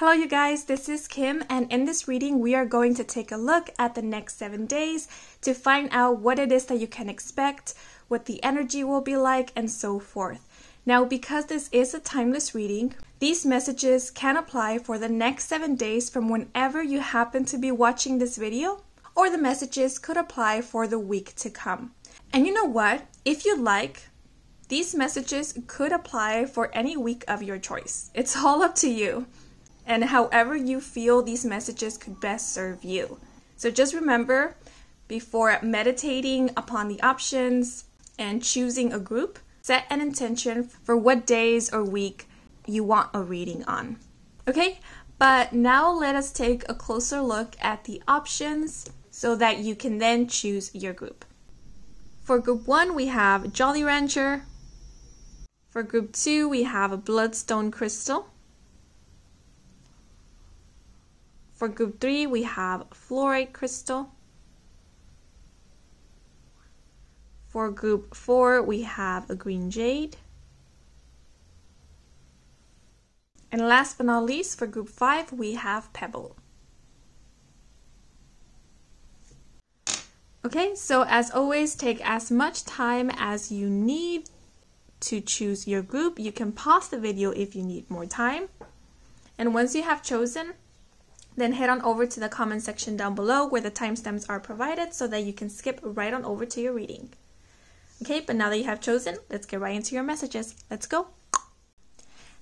Hello you guys, this is Kim, and in this reading we are going to take a look at the next 7 days to find out what it is that you can expect, what the energy will be like, and so forth. Now, because this is a timeless reading, these messages can apply for the next 7 days from whenever you happen to be watching this video, or the messages could apply for the week to come. And you know what? If you like, these messages could apply for any week of your choice. It's all up to you. And however you feel these messages could best serve you. So just remember, before meditating upon the options and choosing a group, set an intention for what days or week you want a reading on. Okay, but now let us take a closer look at the options so that you can then choose your group. For group 1, we have Jolly Rancher. For group 2, we have a Bloodstone Crystal. For group 3, we have Fluorite Crystal. For group 4, we have a Green Jade. And last but not least, for group 5, we have Pebble. Okay, so as always, take as much time as you need to choose your group. You can pause the video if you need more time. And once you have chosen, then head on over to the comment section down below where the timestamps are provided so that you can skip right on over to your reading. Okay, but now that you have chosen, let's get right into your messages. Let's go.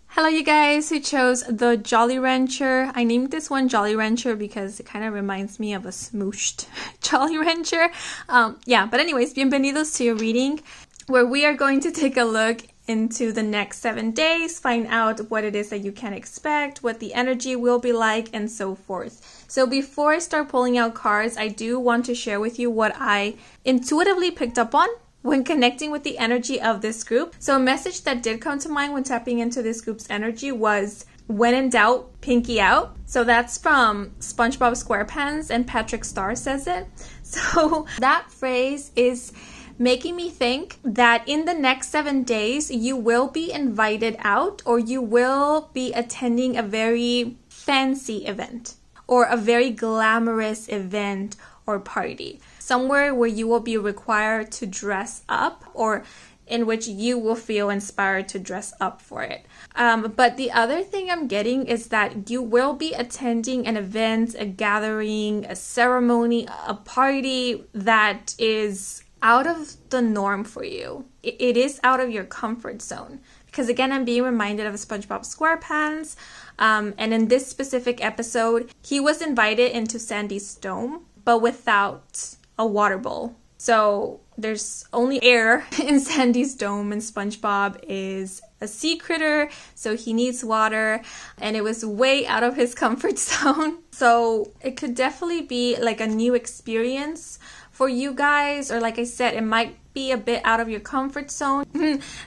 Hello you guys who chose the Jolly Rancher. I named this one Jolly Rancher because it kind of reminds me of a smooshed Jolly Rancher. But anyways, bienvenidos to your reading where we are going to take a look into the next 7 days, find out what it is that you can expect, what the energy will be like, and so forth. So before I start pulling out cards, I do want to share with you what I intuitively picked up on when connecting with the energy of this group. So a message that did come to mind when tapping into this group's energy was, when in doubt, pinky out. So that's from SpongeBob SquarePants, and Patrick Star says it. So that phrase is making me think that in the next 7 days, you will be invited out, or you will be attending a very fancy event or a very glamorous event or party. Somewhere where you will be required to dress up, or in which you will feel inspired to dress up for it. But the other thing I'm getting is that you will be attending an event, a gathering, a ceremony, a party that is out of the norm for you. It is out of your comfort zone. Because again, I'm being reminded of SpongeBob SquarePants. And in this specific episode, he was invited into Sandy's dome, but without a water bowl. So there's only air in Sandy's dome, and SpongeBob is a sea critter, so he needs water, and it was way out of his comfort zone. So it could definitely be like a new experience for you guys, or like I said, it might be a bit out of your comfort zone.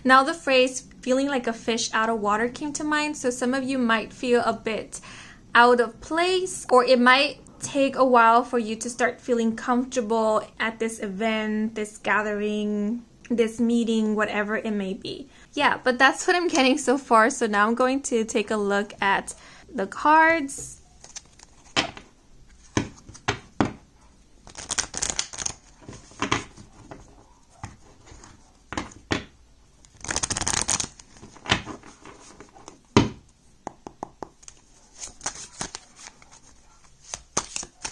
Now the phrase feeling like a fish out of water came to mind, so some of you might feel a bit out of place, or it might take a while for you to start feeling comfortable at this event, this gathering, this meeting, whatever it may be. Yeah, but that's what I'm getting so far. So now I'm going to take a look at the cards.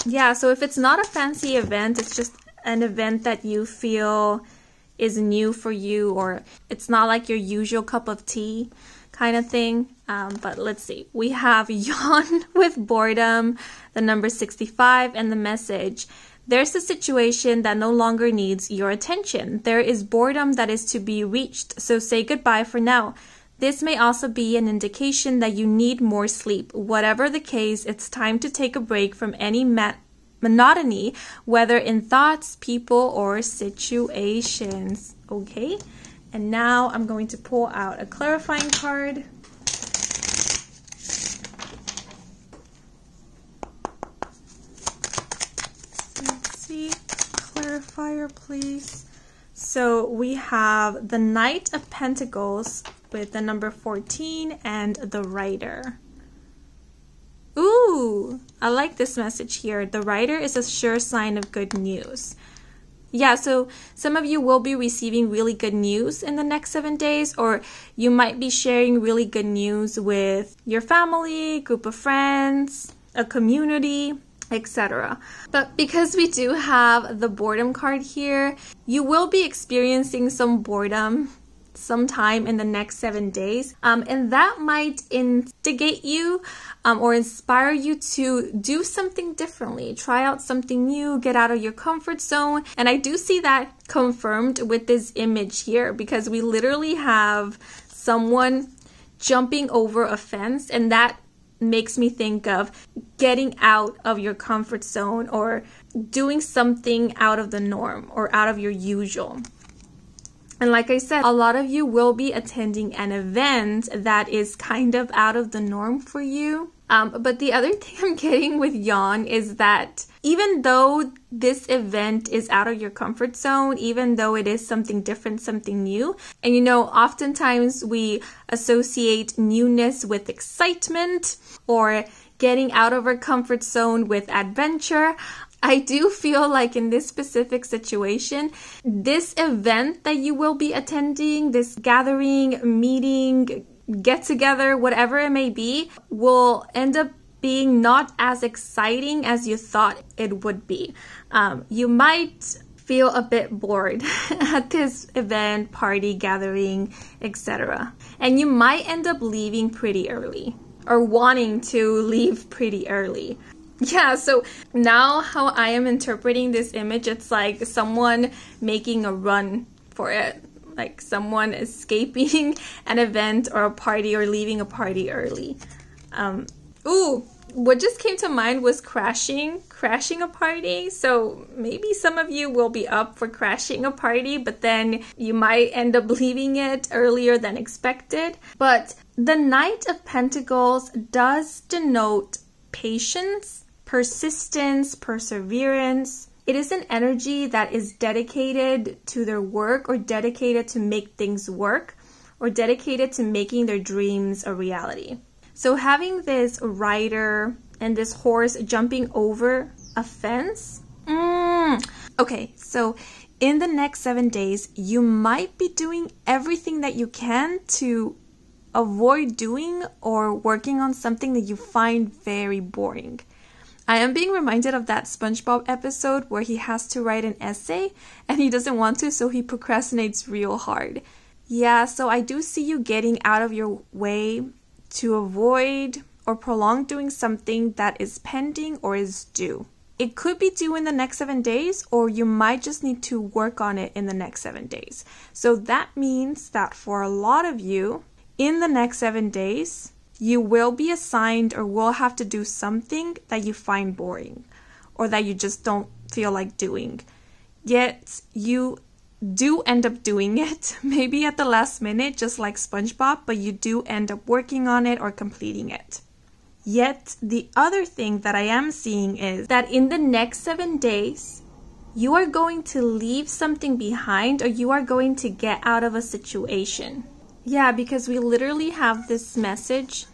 Yeah, so if it's not a fancy event, it's just an event that you feel is new for you, or it's not like your usual cup of tea kind of thing. But let's see. We have yawn with boredom, the number 65, and the message. There's a situation that no longer needs your attention. There is boredom that is to be reached, so say goodbye for now. This may also be an indication that you need more sleep. Whatever the case, it's time to take a break from any monotony, whether in thoughts, people, or situations. Okay? And now I'm going to pull out a clarifying card. Let's see. Clarifier, please. So we have the Knight of Pentacles with the number 14 and the Rider. I like this message here. The writer is a sure sign of good news. Yeah, so some of you will be receiving really good news in the next 7 days, or you might be sharing really good news with your family, group of friends, a community, etc. But because we do have the boredom card here, you will be experiencing some boredom sometime in the next 7 days, and that might instigate you or inspire you to do something differently, try out something new, get out of your comfort zone. And I do see that confirmed with this image here, because we literally have someone jumping over a fence, and that makes me think of getting out of your comfort zone or doing something out of the norm or out of your usual. And like I said, a lot of you will be attending an event that is kind of out of the norm for you. But the other thing I'm getting with Yawn is that even though this event is out of your comfort zone, even though it is something different, something new, and you know, oftentimes we associate newness with excitement or getting out of our comfort zone with adventure. I do feel like in this specific situation, this event that you will be attending, this gathering, meeting, get together, whatever it may be, will end up being not as exciting as you thought it would be. You might feel a bit bored at this event, party, gathering, etc. And you might end up leaving pretty early or wanting to leave pretty early. Yeah, so now how I am interpreting this image, it's like someone making a run for it. Like someone escaping an event or a party or leaving a party early. Ooh, what just came to mind was crashing a party. So maybe some of you will be up for crashing a party, but then you might end up leaving it earlier than expected. But the Knight of Pentacles does denote patience, persistence, perseverance. It is an energy that is dedicated to their work or dedicated to make things work or dedicated to making their dreams a reality. So having this rider and this horse jumping over a fence. Okay, so in the next 7 days, you might be doing everything that you can to avoid doing or working on something that you find very boring. I am being reminded of that SpongeBob episode where he has to write an essay and he doesn't want to, so he procrastinates real hard. Yeah, so I do see you getting out of your way to avoid or prolong doing something that is pending or is due. It could be due in the next 7 days, or you might just need to work on it in the next 7 days. So that means that for a lot of you, in the next 7 days, you will be assigned or will have to do something that you find boring or that you just don't feel like doing. Yet you do end up doing it, maybe at the last minute, just like SpongeBob, but you do end up working on it or completing it. Yet the other thing that I am seeing is that in the next 7 days, you are going to leave something behind or you are going to get out of a situation. Yeah, because we literally have this message.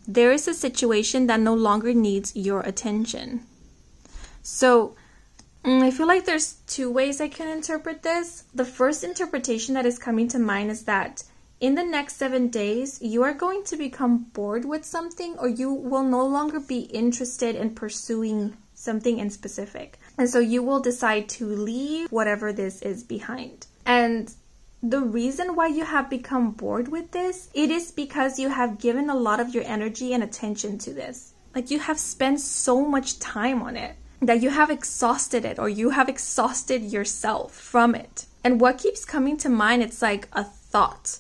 There is a situation that no longer needs your attention. So I feel like there's 2 ways I can interpret this. The first interpretation that is coming to mind is that in the next 7 days, you are going to become bored with something or you will no longer be interested in pursuing something in specific. And so you will decide to leave whatever this is behind. And the reason why you have become bored with this, it is because you have given a lot of your energy and attention to this. Like you have spent so much time on it that you have exhausted it or you have exhausted yourself from it. And what keeps coming to mind, it's like a thought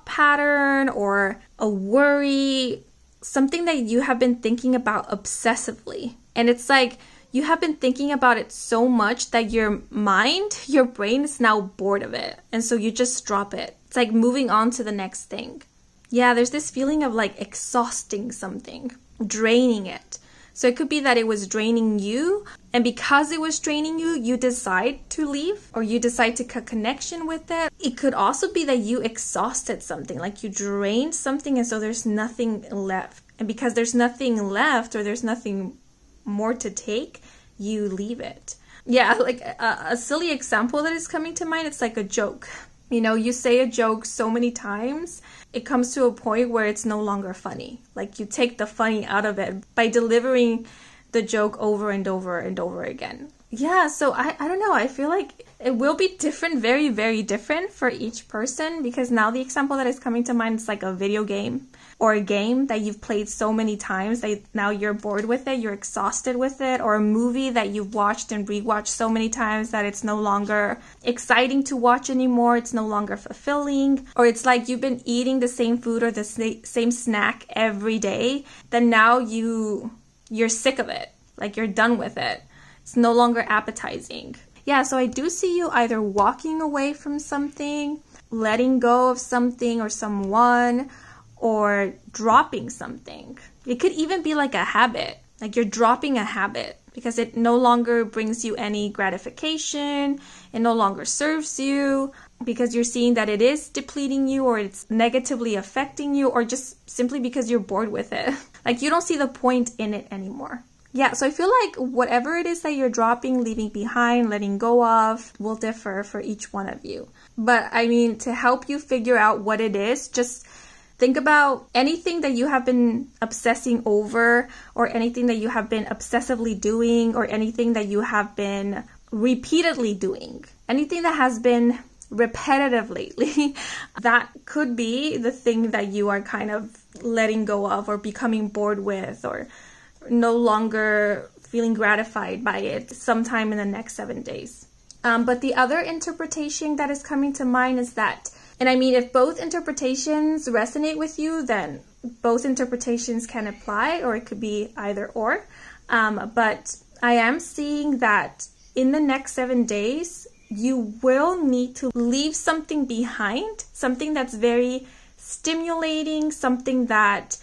pattern or a worry, something that you have been thinking about obsessively. And it's like you have been thinking about it so much that your mind, your brain is now bored of it. And so you just drop it. It's like moving on to the next thing. Yeah, there's this feeling of like exhausting something, draining it. So it could be that it was draining you, and because it was draining you, you decide to leave or you decide to cut connection with it. It could also be that you exhausted something, like you drained something and so there's nothing left. And because there's nothing left or there's nothing more to take, you leave it. Yeah, like a silly example that is coming to mind, it's like a joke. You know, you say a joke so many times, it comes to a point where it's no longer funny. Like you take the funny out of it by delivering the joke over and over and over again. Yeah, so I don't know. I feel like it will be different, very, very different for each person, because now the example that is coming to mind is like a video game or a game that you've played so many times that now you're bored with it, you're exhausted with it, or a movie that you've watched and rewatched so many times that it's no longer exciting to watch anymore, it's no longer fulfilling, or it's like you've been eating the same food or the same snack every day, then now you're sick of it, like you're done with it. It's no longer appetizing. Yeah, so I do see you either walking away from something, letting go of something or someone, or dropping something. It could even be like a habit, like you're dropping a habit because it no longer brings you any gratification, it no longer serves you, because you're seeing that it is depleting you or it's negatively affecting you, or just simply because you're bored with it. Like you don't see the point in it anymore. Yeah, so I feel like whatever it is that you're dropping, leaving behind, letting go of, will differ for each one of you. But I mean, to help you figure out what it is, just think about anything that you have been obsessing over, or anything that you have been obsessively doing, or anything that you have been repeatedly doing. Anything that has been repetitive lately, that could be the thing that you are kind of letting go of or becoming bored with, or no longer feeling gratified by it sometime in the next 7 days. But the other interpretation that is coming to mind is that, and I mean, if both interpretations resonate with you, then both interpretations can apply, or it could be either or. But I am seeing that in the next 7 days, you will need to leave something behind, something that's very stimulating, something that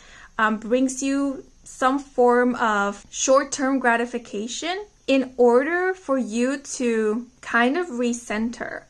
brings you some form of short-term gratification in order for you to kind of recenter.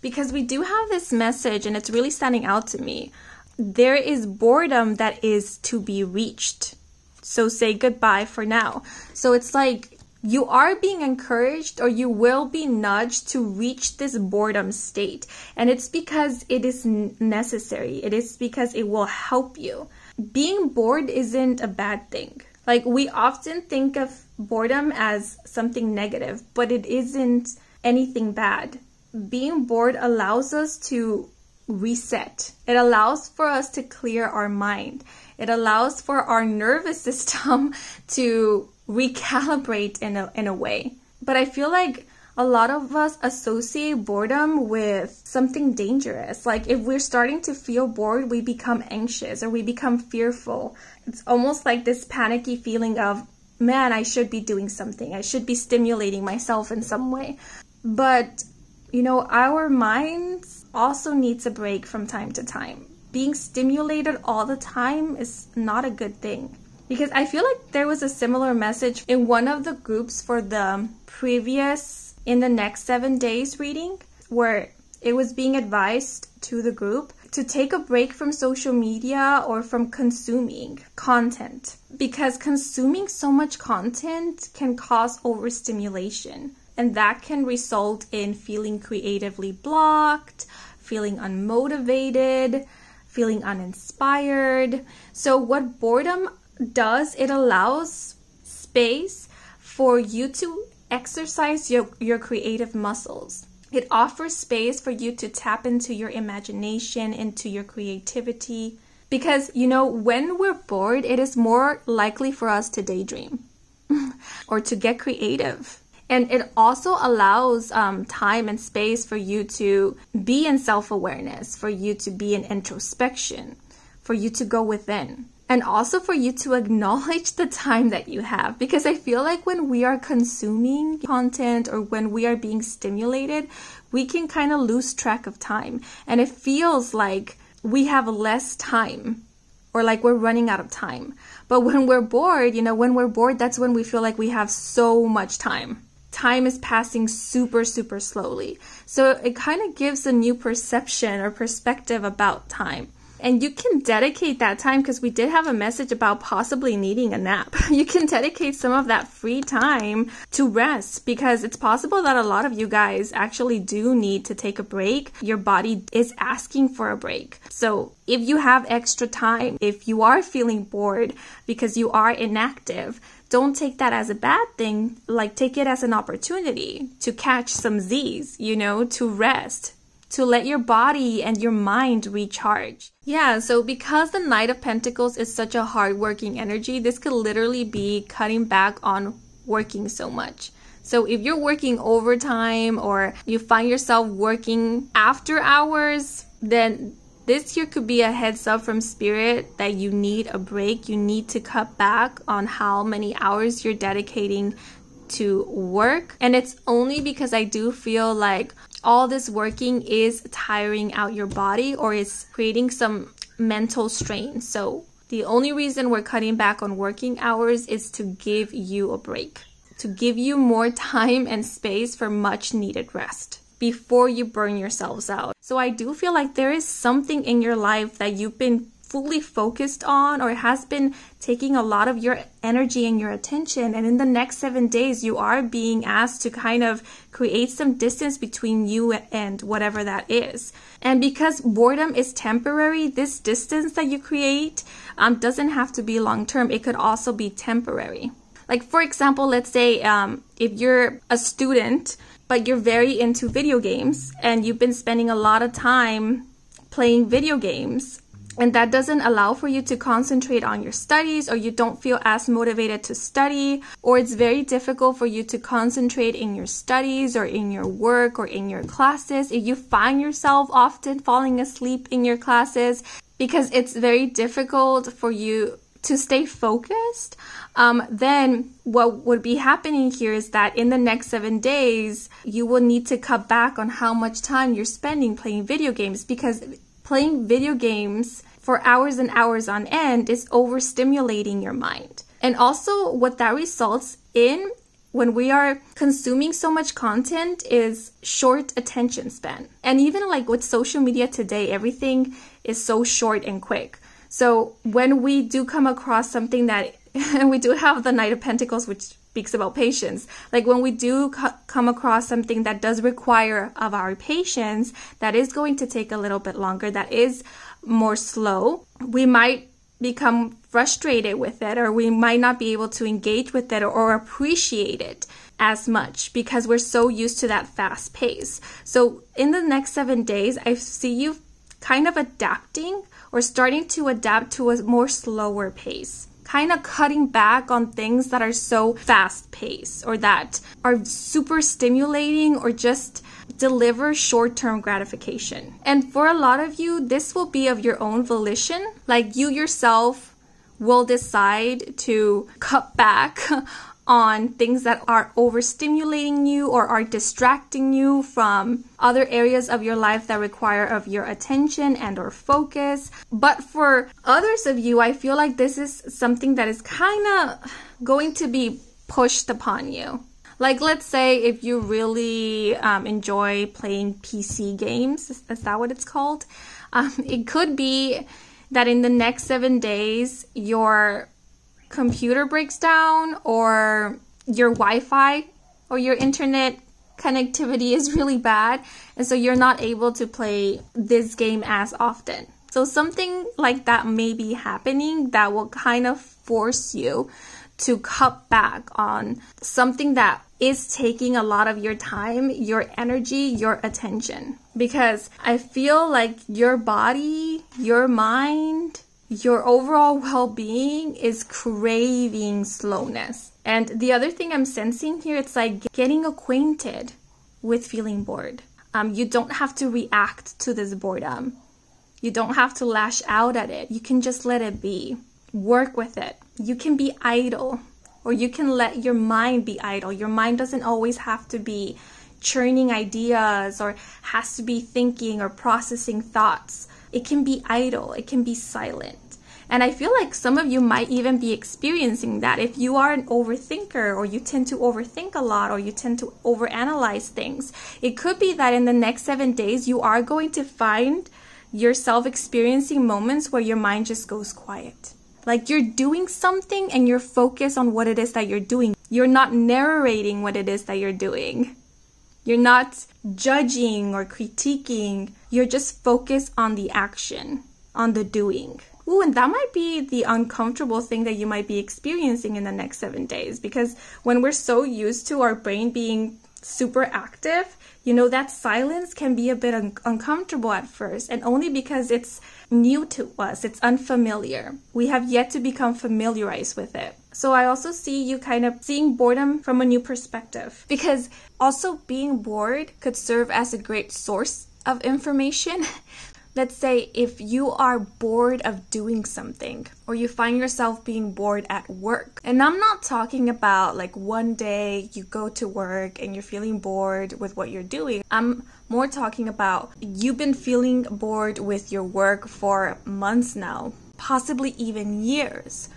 Because we do have this message, and it's really standing out to me. There is boredom that is to be reached. So say goodbye for now. So it's like you are being encouraged, or you will be nudged to reach this boredom state. And it's because it is necessary. It is because it will help you. Being bored isn't a bad thing. Like, we often think of boredom as something negative, but it isn't anything bad. Being bored allows us to reset. It allows for us to clear our mind. It allows for our nervous system to recalibrate in a way. But I feel like a lot of us associate boredom with something dangerous. Like, if we're starting to feel bored, we become anxious or we become fearful. It's almost like this panicky feeling of, man, I should be doing something. I should be stimulating myself in some way. But, you know, our minds also needs a break from time to time. Being stimulated all the time is not a good thing. Because I feel like there was a similar message in one of the groups for the previous In the Next 7 Days reading, where it was being advised to the group to take a break from social media or from consuming content, because consuming so much content can cause overstimulation, and that can result in feeling creatively blocked, feeling unmotivated, feeling uninspired. So what boredom does, it allows space for you to exercise your creative muscles. It offers space for you to tap into your imagination, into your creativity. Because, you know, when we're bored, it is more likely for us to daydream or to get creative. And it also allows time and space for you to be in self-awareness, for you to be in introspection, for you to go within. And also for you to acknowledge the time that you have. Because I feel like when we are consuming content or when we are being stimulated, we can kind of lose track of time. And it feels like we have less time or like we're running out of time. But when we're bored, that's when we feel like we have so much time. Time is passing super, super slowly. So it kind of gives a new perception or perspective about time. And you can dedicate that time, because we did have a message about possibly needing a nap. You can dedicate some of that free time to rest, because it's possible that a lot of you guys actually do need to take a break. Your body is asking for a break. So if you have extra time, if you are feeling bored because you are inactive, don't take that as a bad thing. Like, take it as an opportunity to catch some Z's, to rest, to let your body and your mind recharge. Yeah, so because the Knight of Pentacles is such a hard-working energy, this could literally be cutting back on working so much. So if you're working overtime, or you find yourself working after hours, then this here could be a heads up from Spirit that you need a break. You need to cut back on how many hours you're dedicating to work. And it's only because I do feel like all this working is tiring out your body, or is creating some mental strain. So the only reason we're cutting back on working hours is to give you a break, to give you more time and space for much needed rest before you burn yourselves out. So I do feel like there is something in your life that you've been fully focused on, or has been taking a lot of your energy and your attention, and in the next 7 days you are being asked to kind of create some distance between you and whatever that is. And because boredom is temporary, this distance that you create doesn't have to be long term. It could also be temporary. Like, for example, let's say if you're a student but you're very into video games, and you've been spending a lot of time playing video games, and that doesn't allow for you to concentrate on your studies, or you don't feel as motivated to study, or it's very difficult for you to concentrate in your studies or in your work or in your classes. If you find yourself often falling asleep in your classes because it's very difficult for you to stay focused, then what would be happening here is that in the next 7 days, you will need to cut back on how much time you're spending playing video games, because playing video games for hours and hours on end is overstimulating your mind. And also what that results in when we are consuming so much content is short attention span. And even like with social media today, everything is so short and quick. So when we do come across something that, and we do have the Knight of Pentacles, which speaks about patience. Like when we do come across something that does require of our patience, that is going to take a little bit longer, that is more slow, we might become frustrated with it, or we might not be able to engage with it or appreciate it as much because we're so used to that fast pace. So in the next 7 days, I see you kind of adapting or starting to adapt to a more slower pace, kind of cutting back on things that are so fast paced or that are super stimulating or just deliver short-term gratification. And for a lot of you, this will be of your own volition. Like you yourself will decide to cut back on things that are overstimulating you or are distracting you from other areas of your life that require of your attention and or focus. But for others of you, I feel like this is something that is kind of going to be pushed upon you. Like, let's say if you really enjoy playing PC games, is that what it's called? It could be that in the next 7 days, your computer breaks down, or your Wi-Fi or your internet connectivity is really bad, and so you're not able to play this game as often. So something like that may be happening that will kind of force you to cut back on something that is taking a lot of your time, your energy, your attention. Because I feel like your body, your mind, your overall well-being is craving slowness. And the other thing I'm sensing here, it's like getting acquainted with feeling bored. You don't have to react to this boredom. You don't have to lash out at it. You can just let it be. Work with it. You can be idle, or you can let your mind be idle. Your mind doesn't always have to be churning ideas or has to be thinking or processing thoughts. It can be idle. It can be silent. And I feel like some of you might even be experiencing that. If you are an overthinker, or you tend to overthink a lot, or you tend to overanalyze things, it could be that in the next 7 days you are going to find yourself experiencing moments where your mind just goes quiet. Like you're doing something and you're focused on what it is that you're doing. You're not narrating what it is that you're doing. You're not judging or critiquing. You're just focused on the action, on the doing. Ooh, and that might be the uncomfortable thing that you might be experiencing in the next 7 days. Because when we're so used to our brain being super active, you know, that silence can be a bit uncomfortable at first, and only because it's new to us, it's unfamiliar. We have yet to become familiarized with it. So I also see you kind of seeing boredom from a new perspective, because also being bored could serve as a great source of information. Let's say if you are bored of doing something, or you find yourself being bored at work. And I'm not talking about like one day you go to work and you're feeling bored with what you're doing. I'm more talking about you've been feeling bored with your work for months now, possibly even years.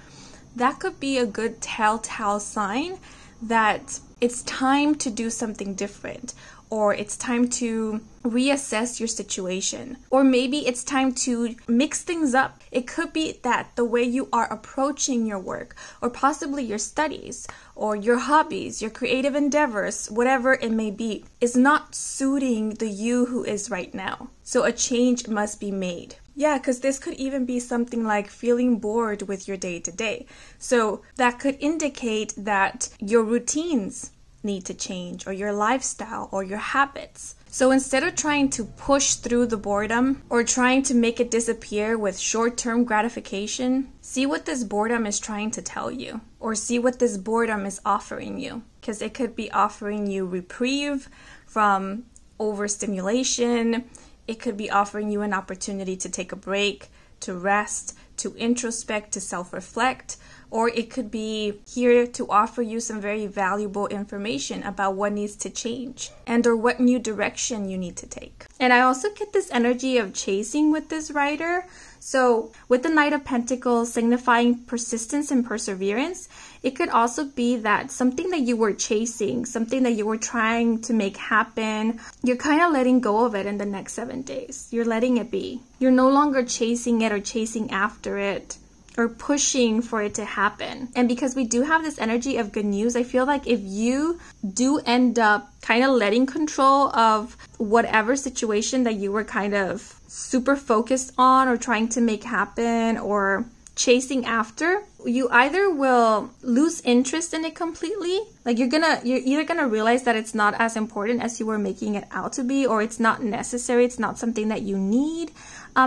That could be a good telltale sign that it's time to do something different, or it's time to reassess your situation, or maybe it's time to mix things up. It could be that the way you are approaching your work, or possibly your studies, or your hobbies, your creative endeavors, whatever it may be, is not suiting the you who is right now. So a change must be made. Yeah, because this could even be something like feeling bored with your day-to-day. So that could indicate that your routines need to change, or your lifestyle, or your habits. So instead of trying to push through the boredom, or trying to make it disappear with short-term gratification, see what this boredom is trying to tell you, or see what this boredom is offering you. Because it could be offering you reprieve from overstimulation. It could be offering you an opportunity to take a break, to rest, to introspect, to self-reflect, or it could be here to offer you some very valuable information about what needs to change and or what new direction you need to take. And I also get this energy of chasing with this writer. So with the Knight of Pentacles signifying persistence and perseverance, it could also be that something that you were chasing, something that you were trying to make happen, you're kind of letting go of it in the next 7 days. You're letting it be. You're no longer chasing it or chasing after it or pushing for it to happen. And because we do have this energy of good news, I feel like if you do end up kind of letting control of whatever situation that you were kind of super focused on or trying to make happen or chasing after, you either will lose interest in it completely. Like you're either gonna realize that it's not as important as you were making it out to be, or it's not necessary, it's not something that you need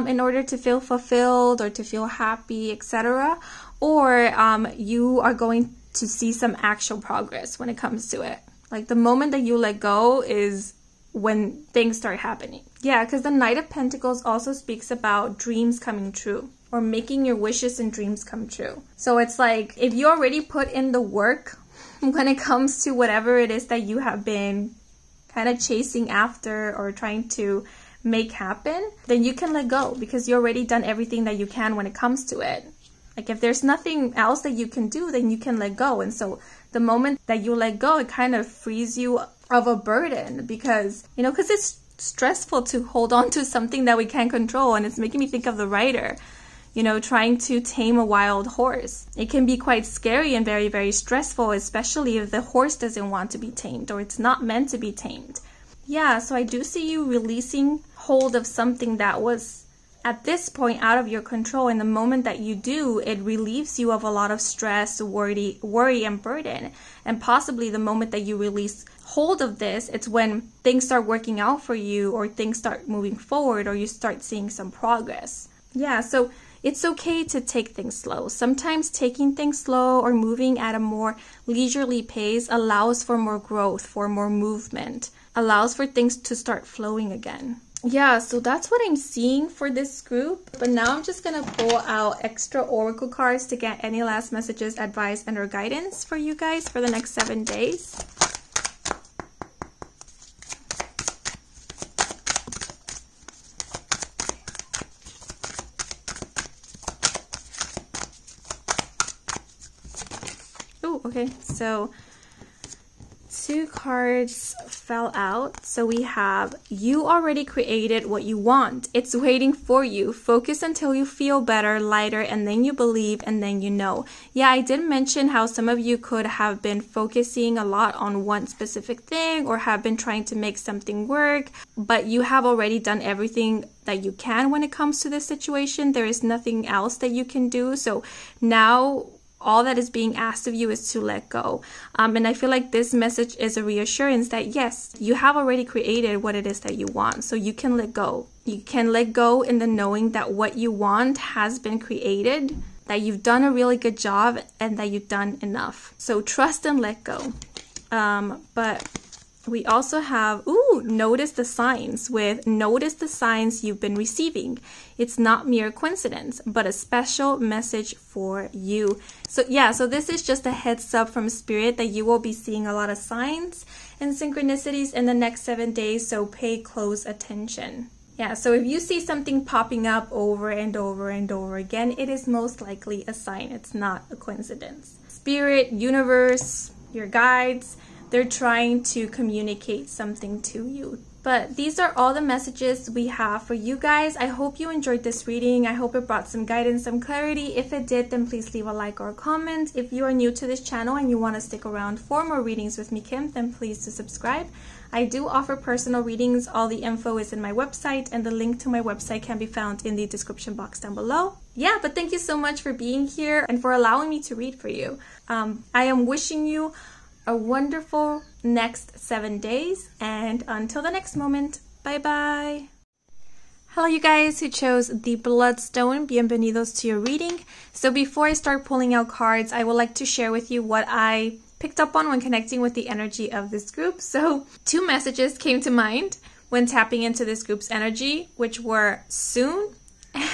in order to feel fulfilled or to feel happy, etc. Or you are going to see some actual progress when it comes to it. Like the moment that you let go is when things start happening. Yeah, because the Knight of Pentacles also speaks about dreams coming true, or making your wishes and dreams come true. So it's like if you already put in the work when it comes to whatever it is that you have been kind of chasing after or trying to make happen, then you can let go because you already done everything that you can when it comes to it. Like if there's nothing else that you can do, then you can let go. And so the moment that you let go, it kind of frees you of a burden, because, you know, because it's stressful to hold on to something that we can't control. And it's making me think of the writer, you know, trying to tame a wild horse. It can be quite scary and very, very stressful, especially if the horse doesn't want to be tamed or it's not meant to be tamed. Yeah, so I do see you releasing hold of something that was at this point out of your control. And the moment that you do, it relieves you of a lot of stress, worry and burden. And possibly the moment that you release hold of this, it's when things start working out for you, or things start moving forward, or you start seeing some progress. Yeah, so it's okay to take things slow. Sometimes taking things slow or moving at a more leisurely pace allows for more growth, for more movement, allows for things to start flowing again. Yeah, so that's what I'm seeing for this group. But now I'm just going to pull out extra oracle cards to get any last messages, advice, and or guidance for you guys for the next 7 days. Oh, okay. So 2 cards fell out. So we have, you already created what you want. It's waiting for you. Focus until you feel better, lighter, and then you believe, and then you know. Yeah, I did mention how some of you could have been focusing a lot on one specific thing or have been trying to make something work, but you have already done everything that you can when it comes to this situation. There is nothing else that you can do. So now all that is being asked of you is to let go. And I feel like this message is a reassurance that yes, you have already created what it is that you want. So you can let go. You can let go in the knowing that what you want has been created, that you've done a really good job, and that you've done enough. So trust and let go. But we also have, notice the signs. With notice the signs you've been receiving. It's not mere coincidence, but a special message for you. So yeah, so this is just a heads up from Spirit that you will be seeing a lot of signs and synchronicities in the next 7 days, so pay close attention. Yeah, so if you see something popping up over and over and over again, it is most likely a sign. It's not a coincidence. Spirit, universe, your guides, they're trying to communicate something to you. But these are all the messages we have for you guys. I hope you enjoyed this reading. I hope it brought some guidance, some clarity. If it did, then please leave a like or a comment. If you are new to this channel and you want to stick around for more readings with me, Kim, then please do subscribe. I do offer personal readings. All the info is in my website, and the link to my website can be found in the description box down below. Yeah, but thank you so much for being here and for allowing me to read for you. I am wishing you a wonderful next 7 days, and until the next moment, bye bye. Hello you guys who chose the Bloodstone, bienvenidos to your reading. So before I start pulling out cards, I would like to share with you what I picked up on when connecting with the energy of this group. So 2 messages came to mind when tapping into this group's energy, which were soon,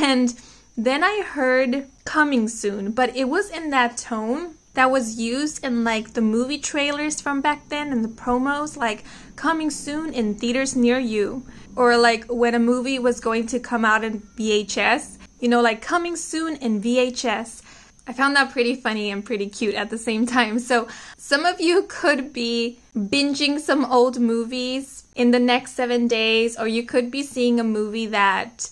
and then I heard coming soon, but it was in that tone that was used in like the movie trailers from back then and the promos, like coming soon in theaters near you, or like when a movie was going to come out in VHS, you know, like coming soon in VHS. I found that pretty funny and pretty cute at the same time. So some of you could be binging some old movies in the next 7 days, or you could be seeing a movie that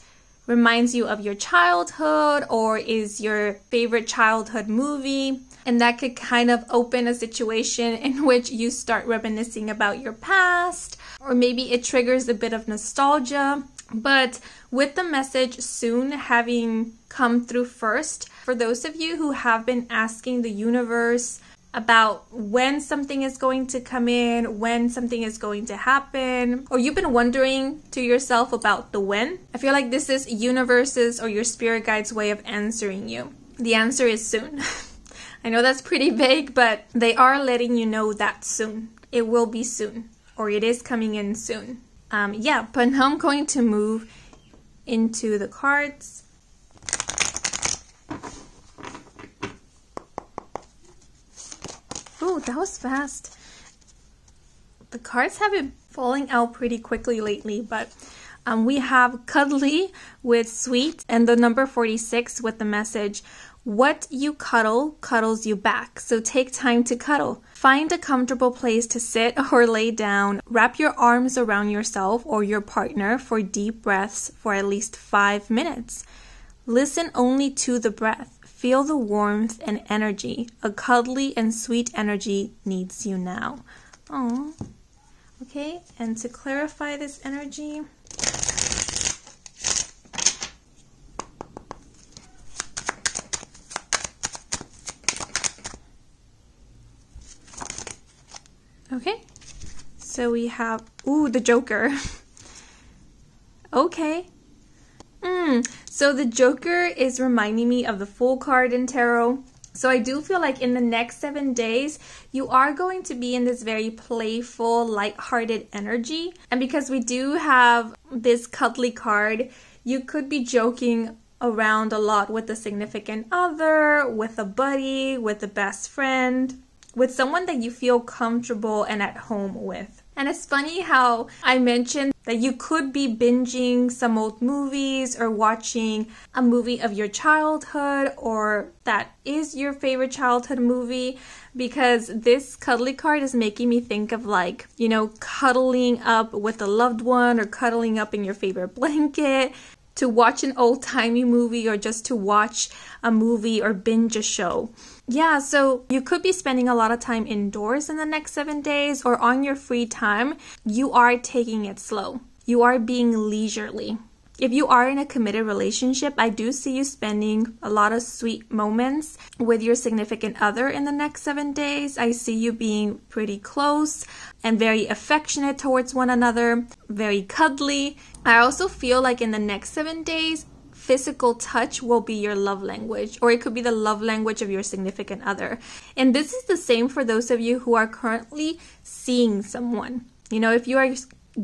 reminds you of your childhood or is your favorite childhood movie. And that could kind of open a situation in which you start reminiscing about your past, or maybe it triggers a bit of nostalgia. But with the message soon having come through first, for those of you who have been asking the universe about when something is going to come in, when something is going to happen, or you've been wondering to yourself about the when, I feel like this is universe's or your spirit guide's way of answering you. The answer is soon. I know that's pretty vague, but they are letting you know that soon. It will be soon, or it is coming in soon. Yeah, but now I'm going to move into the cards. Oh, that was fast. The cards have been falling out pretty quickly lately, but we have cuddly with sweet and the number 46 with the message, what you cuddle cuddles you back. So take time to cuddle. Find a comfortable place to sit or lay down. Wrap your arms around yourself or your partner for deep breaths for at least 5 minutes. Listen only to the breath. Feel the warmth and energy. A cuddly and sweet energy needs you now. Oh, okay. And to clarify this energy, okay, so we have, the Joker. Okay. So the Joker is reminding me of the Fool card in tarot. So I do feel like in the next 7 days, you are going to be in this very playful, lighthearted energy. And because we do have this cuddly card, you could be joking around a lot with a significant other, with a buddy, with a best friend, with someone that you feel comfortable and at home with. And it's funny how I mentioned that you could be binging some old movies or watching a movie of your childhood, or that is your favorite childhood movie, because this cuddly card is making me think of, like, you know, cuddling up with a loved one or cuddling up in your favorite blanket to watch an old-timey movie, or just to watch a movie or binge a show. Yeah, so you could be spending a lot of time indoors in the next 7 days, or on your free time, you are taking it slow. You are being leisurely. If you are in a committed relationship, I do see you spending a lot of sweet moments with your significant other in the next 7 days. I see you being pretty close and very affectionate towards one another, very cuddly. I also feel like in the next 7 days, physical touch will be your love language, or it could be the love language of your significant other. And this is the same for those of you who are currently seeing someone. You know, if you are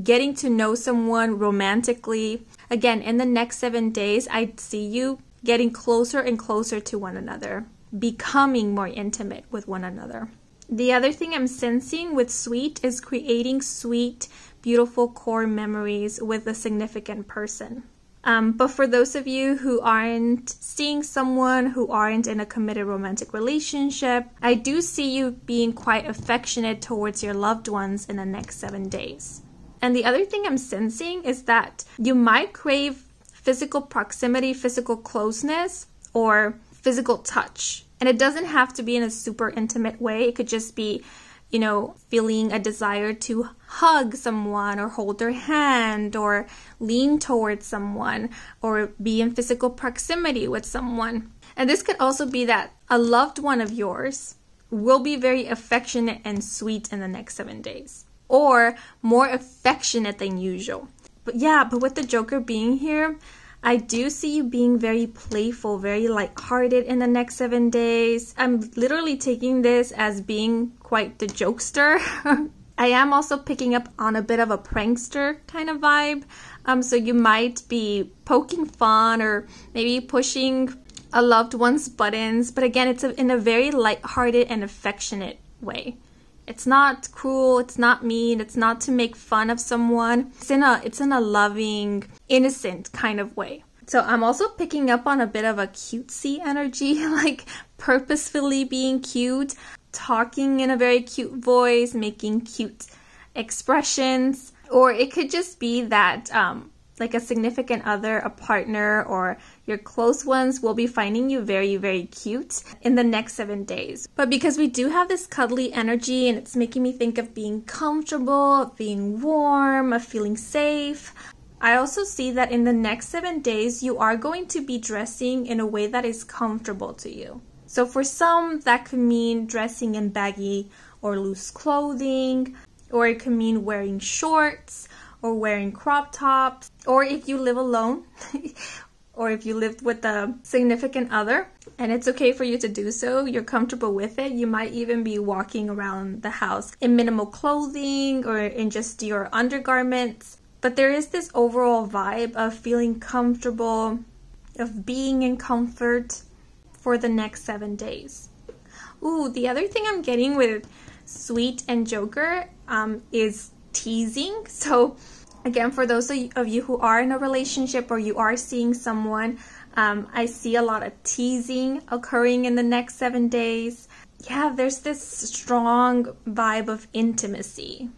getting to know someone romantically, again, in the next 7 days, I see you getting closer and closer to one another, becoming more intimate with one another. The other thing I'm sensing with sweet is creating sweet, beautiful core memories with a significant person. But for those of you who aren't seeing someone, who aren't in a committed romantic relationship, I do see you being quite affectionate towards your loved ones in the next 7 days. And the other thing I'm sensing is that you might crave physical proximity, physical closeness, or physical touch. And it doesn't have to be in a super intimate way. It could just be, you know, feeling a desire to hug someone or hold their hand or lean towards someone or be in physical proximity with someone. And this could also be that a loved one of yours will be very affectionate and sweet in the next 7 days, or more affectionate than usual. But with the Joker being here, I do see you being very playful, very lighthearted in the next 7 days. I'm literally taking this as being quite the jokester. I am also picking up on a bit of a prankster kind of vibe. So you might be poking fun or maybe pushing a loved one's buttons. But again, it's in a very lighthearted and affectionate way. It's not cruel, it's not mean, it's not to make fun of someone. It's in a loving, innocent kind of way. So I'm also picking up on a bit of a cutesy energy, like purposefully being cute, talking in a very cute voice, making cute expressions. Or it could just be that like a significant other, a partner, or your close ones will be finding you very, very cute in the next 7 days. But because we do have this cuddly energy and it's making me think of being comfortable, of being warm, of feeling safe, I also see that in the next 7 days, you are going to be dressing in a way that is comfortable to you. So for some, that could mean dressing in baggy or loose clothing, or it could mean wearing shorts, or wearing crop tops, or if you live alone, or if you lived with a significant other, and it's okay for you to do so, you're comfortable with it, you might even be walking around the house in minimal clothing or in just your undergarments. But there is this overall vibe of feeling comfortable, of being in comfort for the next 7 days. Ooh, the other thing I'm getting with Sweet and Joker is teasing. So again, for those of you who are in a relationship or you are seeing someone, I see a lot of teasing occurring in the next 7 days. Yeah, there's this strong vibe of intimacy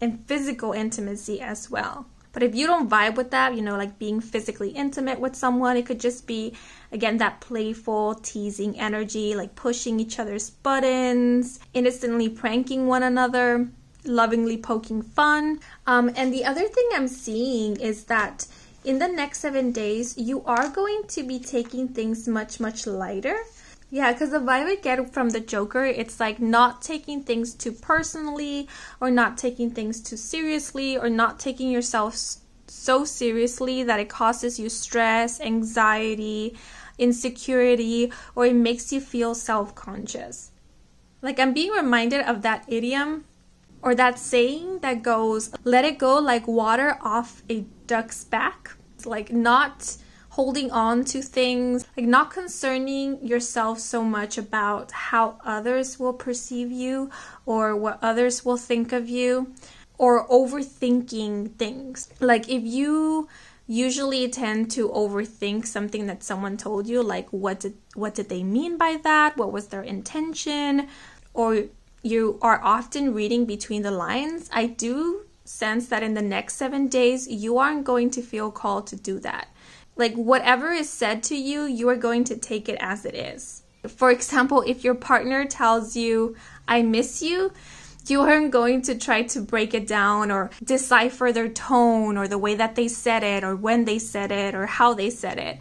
and physical intimacy as well. But if you don't vibe with that, you know, like being physically intimate with someone, it could just be, again, that playful, teasing energy, like pushing each other's buttons, innocently pranking one another, lovingly poking fun. And the other thing I'm seeing is that in the next 7 days, you are going to be taking things much, much lighter. Yeah, because the vibe I get from the Joker, it's like not taking things too personally, or not taking things too seriously, or not taking yourself so seriously that it causes you stress, anxiety, insecurity, or it makes you feel self-conscious. Like I'm being reminded of that idiom or that saying that goes, let it go like water off a duck's back. It's like not holding on to things, like not concerning yourself so much about how others will perceive you or what others will think of you, or overthinking things. Like if you usually tend to overthink something that someone told you, like what did they mean by that? What was their intention? Or you are often reading between the lines, I do sense that in the next 7 days, you aren't going to feel called to do that. Like whatever is said to you, you are going to take it as it is. For example, if your partner tells you, I miss you, you aren't going to try to break it down or decipher their tone or the way that they said it or when they said it or how they said it.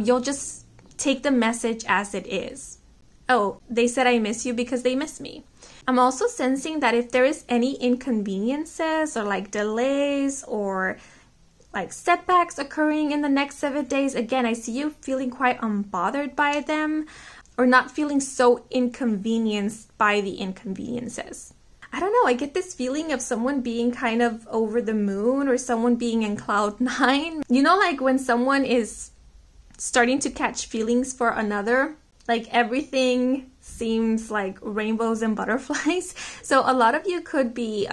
You'll just take the message as it is. Oh, they said I miss you because they miss me. I'm also sensing that if there is any inconveniences or like delays or like setbacks occurring in the next 7 days, again, I see you feeling quite unbothered by them or not feeling so inconvenienced by the inconveniences. I don't know, I get this feeling of someone being kind of over the moon or someone being in cloud 9. You know, like when someone is starting to catch feelings for another, like everything seems like rainbows and butterflies. So a lot of you could be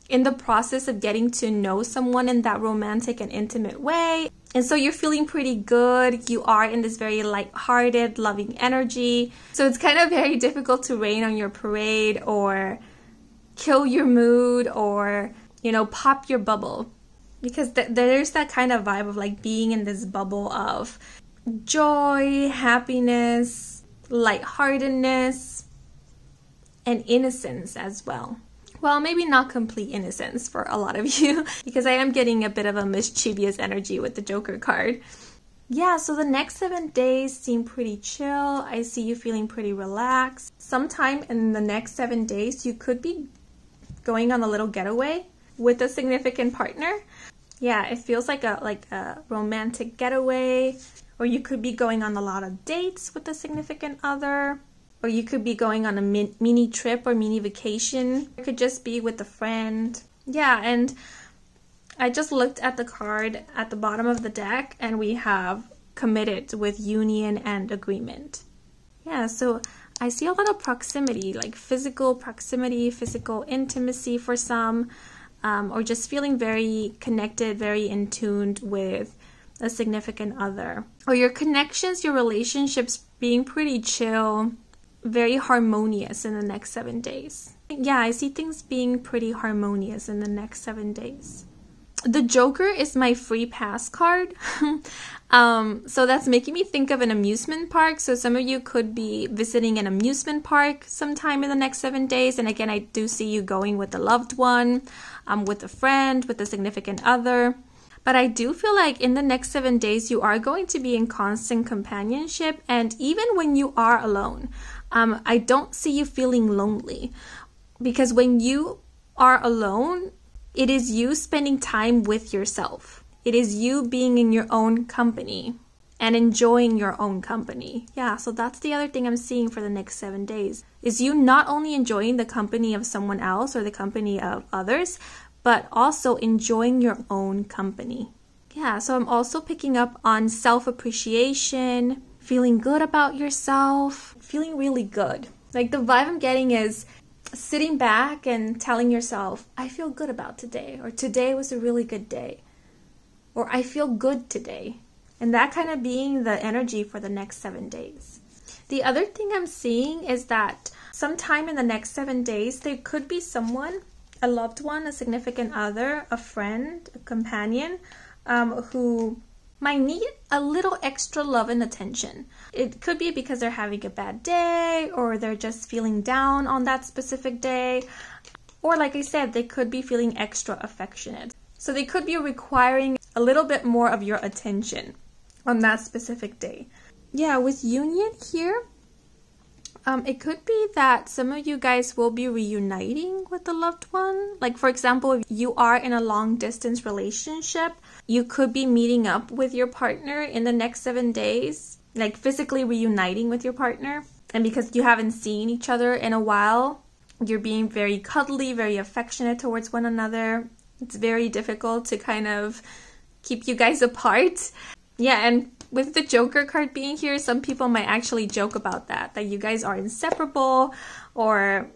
in the process of getting to know someone in that romantic and intimate way. And so you're feeling pretty good. You are in this very lighthearted, loving energy. So it's kind of very difficult to rain on your parade or kill your mood or, you know, pop your bubble. Because there's that kind of vibe of like being in this bubble of joy, happiness, lightheartedness, and innocence as well. Well, maybe not complete innocence for a lot of you, because I am getting a bit of a mischievous energy with the Joker card. Yeah, so the next 7 days seem pretty chill. I see you feeling pretty relaxed. Sometime in the next 7 days, you could be going on a little getaway with a significant partner. Yeah, it feels like a romantic getaway. Or you could be going on a lot of dates with a significant other. Or you could be going on a mini trip or mini vacation. It could just be with a friend. Yeah, and I just looked at the card at the bottom of the deck and we have committed with union and agreement. Yeah, so I see a lot of proximity, like physical proximity, physical intimacy for some, or just feeling very connected, very in tune with a significant other. Or your connections, your relationships being pretty chill, very harmonious in the next 7 days. Yeah, I see things being pretty harmonious in the next 7 days. The Joker is my free pass card. So that's making me think of an amusement park. So some of you could be visiting an amusement park sometime in the next 7 days. And again, I do see you going with a loved one, with a friend, with a significant other. But I do feel like in the next 7 days, you are going to be in constant companionship. And even when you are alone, I don't see you feeling lonely. Because when you are alone, it is you spending time with yourself. It is you being in your own company and enjoying your own company. Yeah, so that's the other thing I'm seeing for the next 7 days. Is you not only enjoying the company of someone else or the company of others, but also enjoying your own company. Yeah, so I'm also picking up on self-appreciation, feeling good about yourself, feeling really good. Like the vibe I'm getting is sitting back and telling yourself, I feel good about today, or today was a really good day, or I feel good today. And that kind of being the energy for the next 7 days. The other thing I'm seeing is that sometime in the next 7 days, there could be someone, a loved one, a significant other, a friend, a companion, who might need a little extra love and attention. It could be because they're having a bad day or they're just feeling down on that specific day. Or like I said, they could be feeling extra affectionate. So they could be requiring a little bit more of your attention on that specific day. Yeah, with union here, it could be that some of you guys will be reuniting with the loved one. Like, for example, if you are in a long distance relationship, you could be meeting up with your partner in the next 7 days, like physically reuniting with your partner. And because you haven't seen each other in a while, you're being very cuddly, very affectionate towards one another. It's very difficult to kind of keep you guys apart. Yeah, and with the Joker card being here, some people might actually joke about that you guys are inseparable, or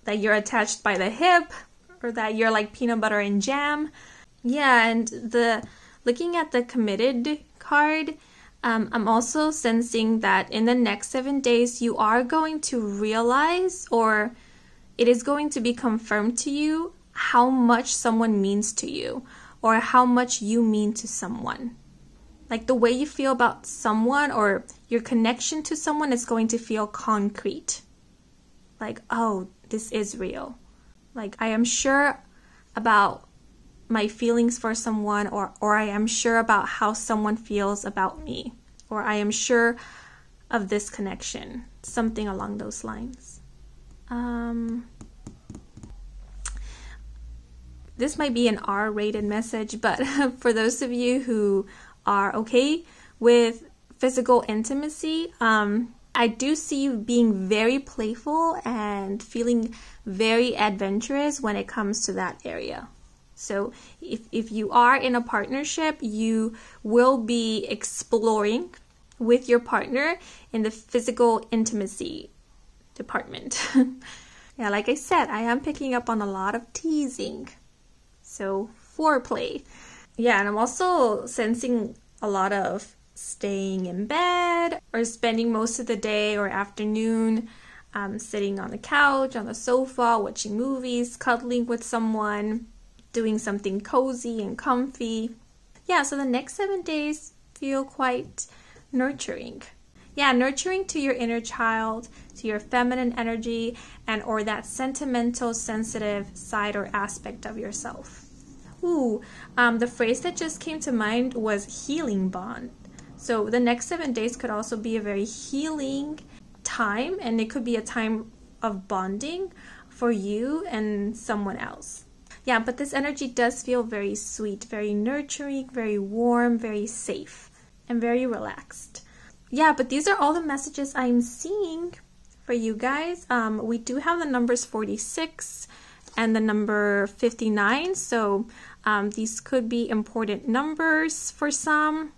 that you're attached by the hip, or that you're like peanut butter and jam. Yeah, and looking at the committed card, I'm also sensing that in the next 7 days, you are going to realize, or it is going to be confirmed to you, how much someone means to you, or how much you mean to someone. Like the way you feel about someone or your connection to someone is going to feel concrete. Like, oh, this is real. Like, I am sure about my feelings for someone, or I am sure about how someone feels about me, or I am sure of this connection, something along those lines. This might be an R-rated message, but for those of you who are okay with physical intimacy, I do see you being very playful and feeling very adventurous when it comes to that area. So if you are in a partnership, you will be exploring with your partner in the physical intimacy department. Yeah, like I said, I am picking up on a lot of teasing. So foreplay. Yeah, and I'm also sensing a lot of staying in bed or spending most of the day or afternoon sitting on the couch, on the sofa, watching movies, cuddling with someone, doing something cozy and comfy. Yeah, so the next 7 days feel quite nurturing. Yeah, nurturing to your inner child, to your feminine energy, and or that sentimental, sensitive side or aspect of yourself. Ooh, the phrase that just came to mind was healing bond. So the next 7 days could also be a very healing time, and it could be a time of bonding for you and someone else. Yeah, but this energy does feel very sweet, very nurturing, very warm, very safe, and very relaxed. Yeah, but these are all the messages I'm seeing for you guys. We do have the numbers 46 and the number 59, so these could be important numbers for some,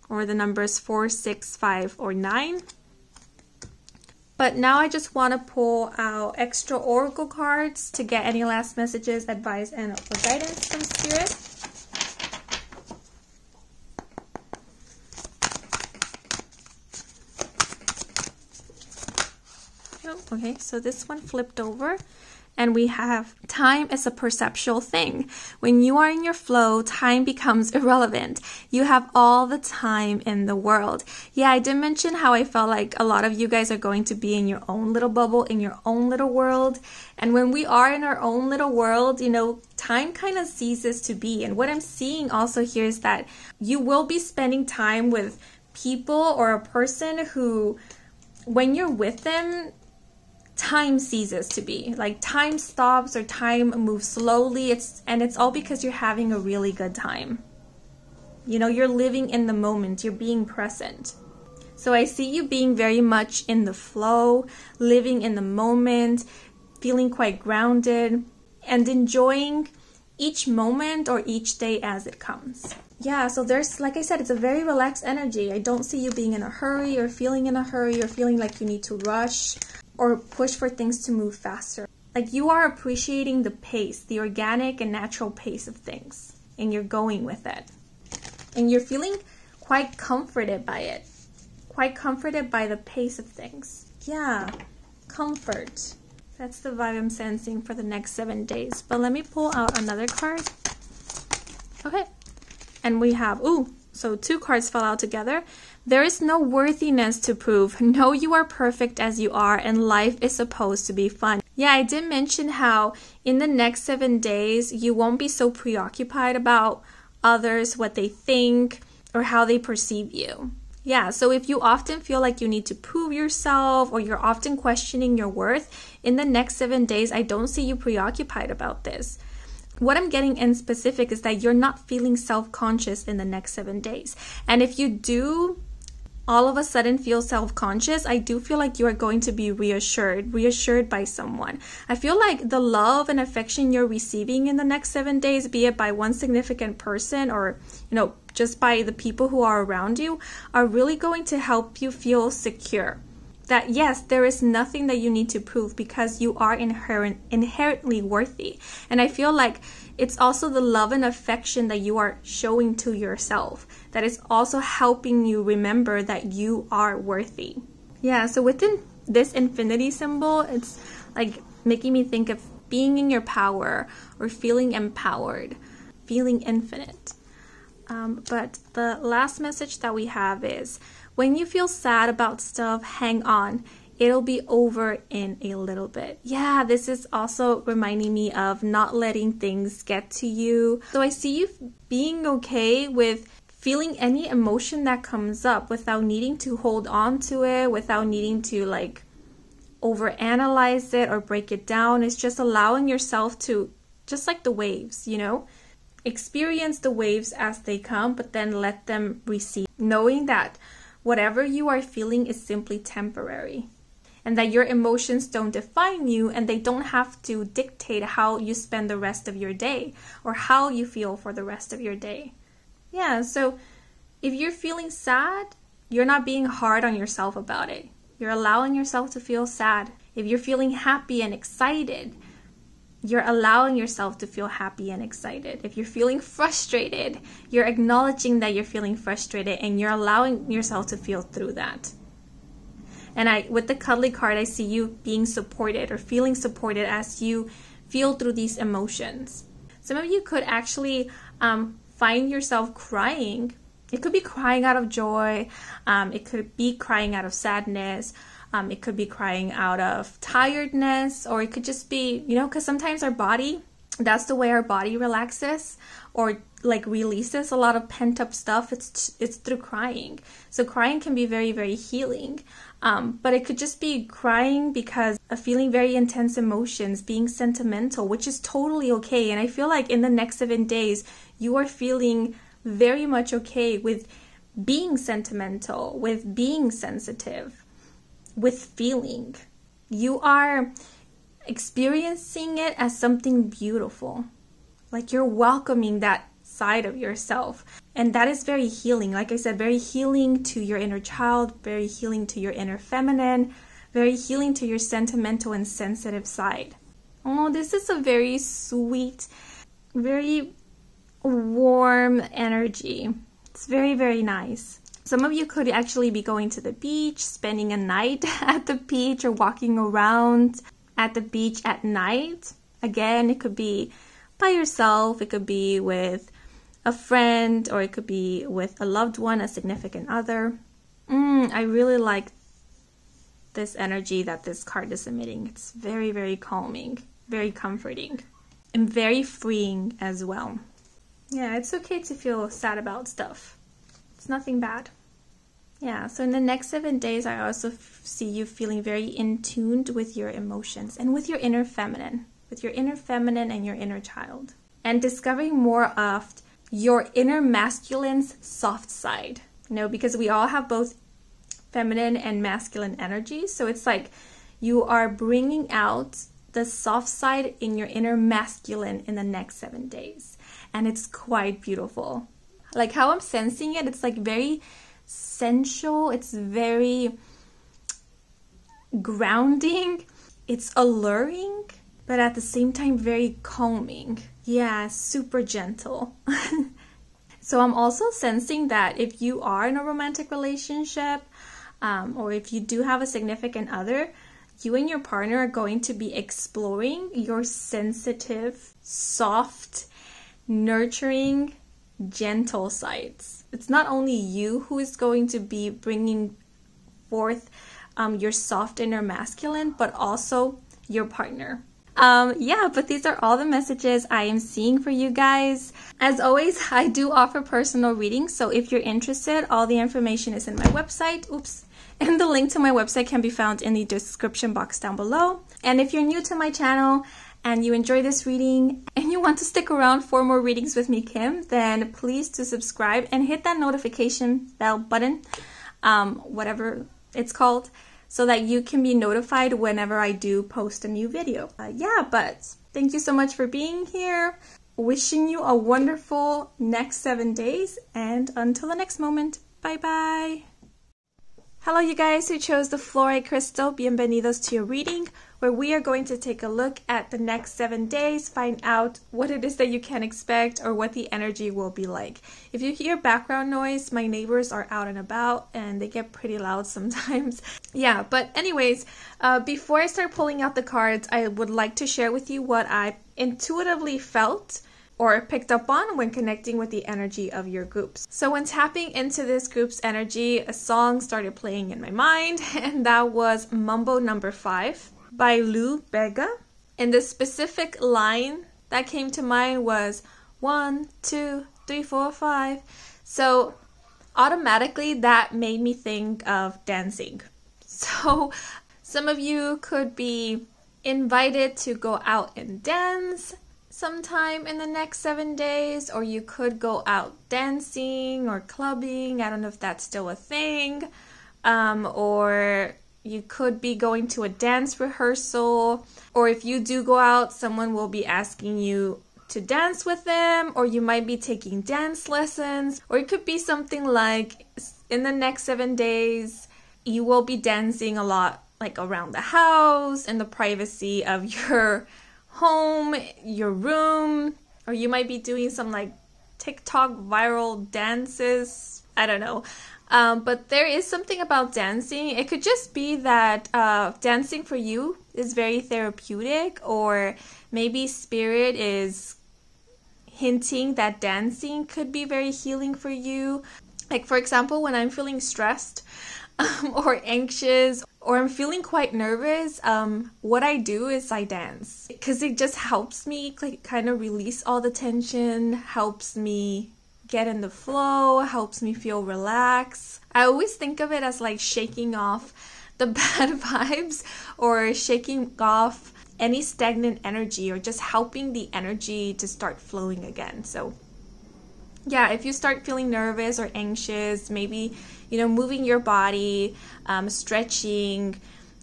or the numbers 4, 6, 5, or 9. But now I just want to pull out extra oracle cards to get any last messages, advice, and or guidance from Spirit. Oh, okay, so this one flipped over. And we have time is a perceptual thing. When you are in your flow, time becomes irrelevant. You have all the time in the world. Yeah, I did mention how I felt like a lot of you guys are going to be in your own little bubble, in your own little world. And when we are in our own little world, you know, time kind of ceases to be. And what I'm seeing also here is that you will be spending time with people or a person who, when you're with them, time ceases to be. Like time stops or time moves slowly. It's all because you're having a really good time. You know, you're living in the moment. You're being present. So I see you being very much in the flow, living in the moment, feeling quite grounded, and enjoying each moment or each day as it comes. Yeah, so there's, like I said, it's a very relaxed energy. I don't see you being in a hurry or feeling in a hurry or feeling like you need to rush or push for things to move faster. Like you are appreciating the pace, the organic and natural pace of things, and you're going with it. And you're feeling quite comforted by it. Quite comforted by the pace of things. Yeah, comfort. That's the vibe I'm sensing for the next 7 days. But let me pull out another card. Okay. And we have, ooh, so 2 cards fell out together. There is no worthiness to prove. Know you are perfect as you are, and life is supposed to be fun. Yeah, I did mention how in the next 7 days, you won't be so preoccupied about others, what they think, or how they perceive you. Yeah, so if you often feel like you need to prove yourself, or you're often questioning your worth, in the next 7 days, I don't see you preoccupied about this. What I'm getting in specific is that you're not feeling self-conscious in the next 7 days. And if you do all of a sudden feel self-conscious, I do feel like you are going to be reassured by someone. I feel like the love and affection you're receiving in the next 7 days, be it by one significant person or, you know, just by the people who are around you, are really going to help you feel secure. that yes, there is nothing that you need to prove because you are inherently worthy. And I feel like it's also the love and affection that you are showing to yourself that is also helping you remember that you are worthy. Yeah, so within this infinity symbol, it's like making me think of being in your power or feeling empowered, feeling infinite. But the last message that we have is, when you feel sad about stuff, hang on. It'll be over in a little bit. Yeah, this is also reminding me of not letting things get to you. So I see you being okay with feeling any emotion that comes up without needing to hold on to it, without needing to like overanalyze it or break it down. It's just allowing yourself to, just like the waves, you know, experience the waves as they come, but then let them recede, knowing that whatever you are feeling is simply temporary and that your emotions don't define you and they don't have to dictate how you spend the rest of your day or how you feel for the rest of your day. Yeah, so if you're feeling sad, you're not being hard on yourself about it. You're allowing yourself to feel sad. If you're feeling happy and excited, you're allowing yourself to feel happy and excited. If you're feeling frustrated, you're acknowledging that you're feeling frustrated and you're allowing yourself to feel through that. And with the cuddly card, I see you being supported or feeling supported as you feel through these emotions. Some of you could actually find yourself crying. It could be crying out of joy. It could be crying out of sadness. It could be crying out of tiredness, or it could just be, you know, because sometimes our body, that's the way our body relaxes or like releases a lot of pent up stuff. It's through crying. So crying can be very, very healing. But it could just be crying because of feeling very intense emotions, being sentimental, which is totally okay. And I feel like in the next 7 days, you are feeling very much okay with being sentimental, with being sensitive, with feeling. You are experiencing it as something beautiful. Like you're welcoming that side of yourself. And that is very healing. Like I said, very healing to your inner child, very healing to your inner feminine, very healing to your sentimental and sensitive side. Oh, this is a very sweet, very warm energy. It's very, very nice. Some of you could actually be going to the beach, spending a night at the beach, or walking around at the beach at night. Again, it could be by yourself, it could be with a friend, or it could be with a loved one, a significant other. I really like this energy that this card is emitting. It's very, very calming, very comforting, and very freeing as well. Yeah, it's okay to feel sad about stuff. It's nothing bad. Yeah, so in the next 7 days, I also see you feeling very in tuned with your emotions and with your inner feminine, and your inner child, and discovering more of your inner masculine's soft side, you know, because we all have both feminine and masculine energy. So it's like you are bringing out the soft side in your inner masculine in the next 7 days. And it's quite beautiful. Like how I'm sensing it, it's like very sensual. It's very grounding. It's alluring, but at the same time, very calming. Yeah, super gentle. So I'm also sensing that if you are in a romantic relationship, or if you do have a significant other, you and your partner are going to be exploring your sensitive, soft, nurturing, gentle sides. It's not only you who is going to be bringing forth your soft inner masculine, but also your partner. Yeah, but these are all the messages I am seeing for you guys. As always, I do offer personal readings, so if you're interested, all the information is in my website. And the link to my website can be found in the description box down below. And if you're new to my channel and you enjoy this reading and you want to stick around for more readings with me, Kim, then please do subscribe and hit that notification bell button, whatever it's called, so that you can be notified whenever I do post a new video. Yeah, but thank you so much for being here. Wishing you a wonderful next 7 days, and until the next moment, bye-bye. Hello you guys who chose the Fluorite crystal, bienvenidos to your reading, where we are going to take a look at the next 7 days, find out what it is that you can expect or what the energy will be like. If you hear background noise, my neighbors are out and about and they get pretty loud sometimes. Yeah, but anyways, before I start pulling out the cards, I would like to share with you what I intuitively felt or picked up on when connecting with the energy of your groups. So when tapping into this group's energy, a song started playing in my mind, and that was Mambo Number 5 by Lou Bega. And the specific line that came to mind was 1, 2, 3, 4, 5. So automatically that made me think of dancing. So some of you could be invited to go out and dance sometime in the next 7 days, or you could go out dancing or clubbing. I don't know if that's still a thing. Or you could be going to a dance rehearsal, or if you do go out, someone will be asking you to dance with them, or you might be taking dance lessons, or it could be something like in the next 7 days, you will be dancing a lot, like around the house, in the privacy of your home, your room, or you might be doing some like TikTok viral dances. I don't know. But there is something about dancing. It could just be that dancing for you is very therapeutic, or maybe spirit is hinting that dancing could be very healing for you. Like for example, when I'm feeling stressed or anxious, or I'm feeling quite nervous, what I do is I dance, because it just helps me like kind of release all the tension, helps me get in the flow, helps me feel relaxed. I always think of it as like shaking off the bad vibes, or shaking off any stagnant energy, or just helping the energy to start flowing again. So yeah, if you start feeling nervous or anxious, maybe, you know, moving your body, stretching,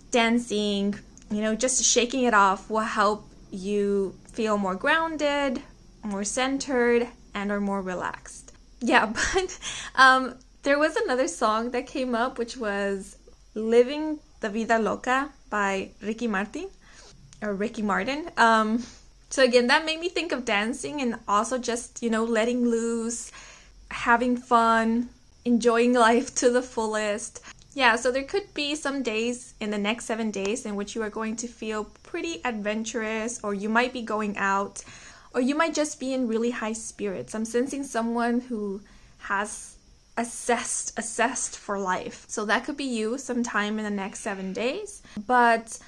dancing, you know, just shaking it off will help you feel more grounded, more centered, and are more relaxed. Yeah, but there was another song that came up, which was Living the Vida Loca by Ricky Martin. So again, that made me think of dancing, and also just, you know, letting loose, having fun, enjoying life to the fullest. Yeah, so there could be some days in the next 7 days in which you are going to feel pretty adventurous, or you might be going out, or you might just be in really high spirits. I'm sensing someone who has assessed for life. So that could be you sometime in the next 7 days. But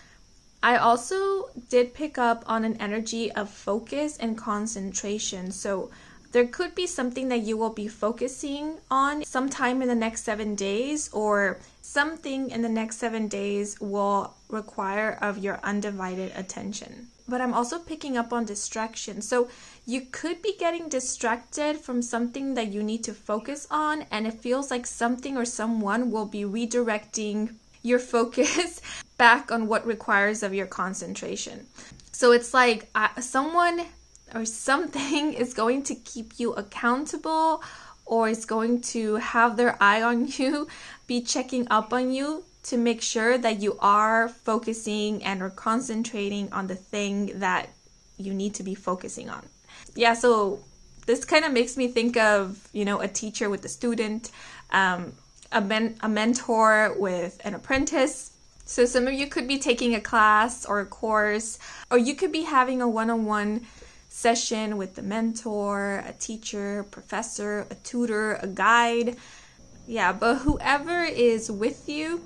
I also did pick up on an energy of focus and concentration. So there could be something that you will be focusing on sometime in the next 7 days, or something in the next 7 days will require of your undivided attention. But I'm also picking up on distraction. So you could be getting distracted from something that you need to focus on, and it feels like something or someone will be redirecting your focus back on what requires of your concentration. So it's like someone or something is going to keep you accountable, or is going to have their eye on you, be checking up on you to make sure that you are focusing and are concentrating on the thing that you need to be focusing on. Yeah, so this kind of makes me think of, you know, a teacher with a student, a mentor with an apprentice. So some of you could be taking a class or a course, or you could be having a one-on-one session with the mentor, a teacher, professor, a tutor, a guide. Yeah, but whoever is with you,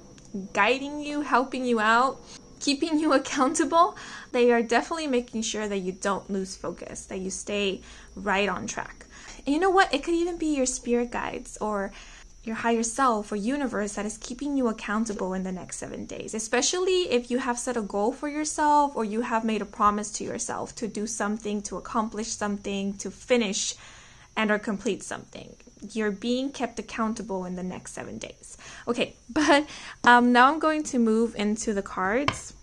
guiding you, helping you out, keeping you accountable, they are definitely making sure that you don't lose focus, that you stay right on track. And you know what? It could even be your spirit guides or your higher self or universe that is keeping you accountable in the next 7 days, especially if you have set a goal for yourself, or you have made a promise to yourself to do something, to accomplish something, to finish and or complete something. You're being kept accountable in the next 7 days. Okay, but now I'm going to move into the cards.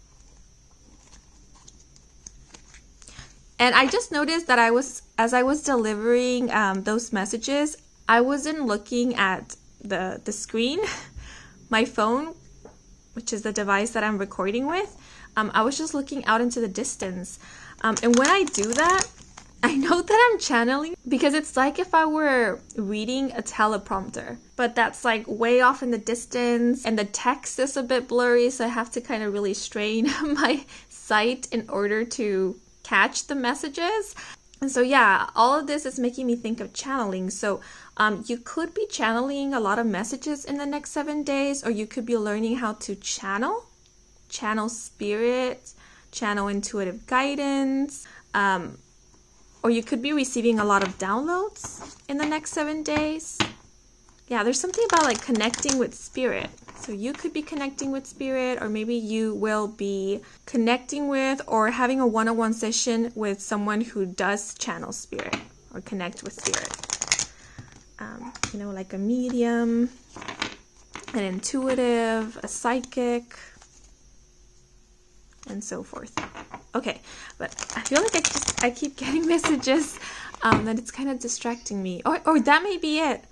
And I just noticed that as I was delivering those messages, I wasn't looking at the screen, my phone, which is the device that I'm recording with, I was just looking out into the distance. And when I do that, I know that I'm channeling because it's like if I were reading a teleprompter, but that's like way off in the distance and the text is a bit blurry, so I have to kind of really strain my sight in order to catch the messages. And so yeah, all of this is making me think of channeling. So you could be channeling a lot of messages in the next 7 days, or you could be learning how to channel spirit, channel intuitive guidance, or you could be receiving a lot of downloads in the next 7 days. Yeah, there's something about like connecting with spirit. So you could be connecting with spirit, or maybe you will be connecting with or having a one-on-one session with someone who does channel spirit or connect with spirit. You know, like a medium, an intuitive, a psychic, and so forth. Okay, but I feel like I keep getting messages that it's kind of distracting me. Or that may be it.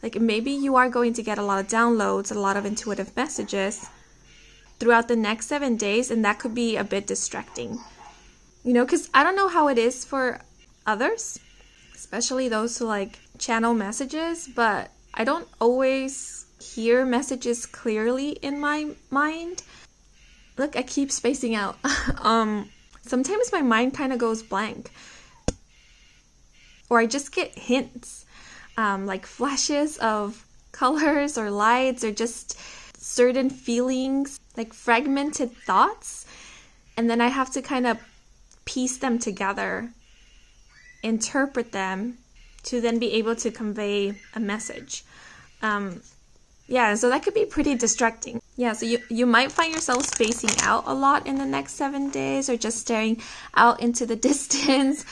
Like maybe you are going to get a lot of downloads, a lot of intuitive messages throughout the next 7 days, and that could be a bit distracting. You know, because I don't know how it is for others, especially those who like channel messages, but I don't always hear messages clearly in my mind. Look, I keep spacing out. Sometimes my mind kind of goes blank, or I just get hints, like flashes of colors or lights, or just certain feelings, like fragmented thoughts, and then I have to kind of piece them together, interpret them, to then be able to convey a message. Yeah, so that could be pretty distracting. Yeah, so you might find yourself spacing out a lot in the next 7 days, or just staring out into the distance,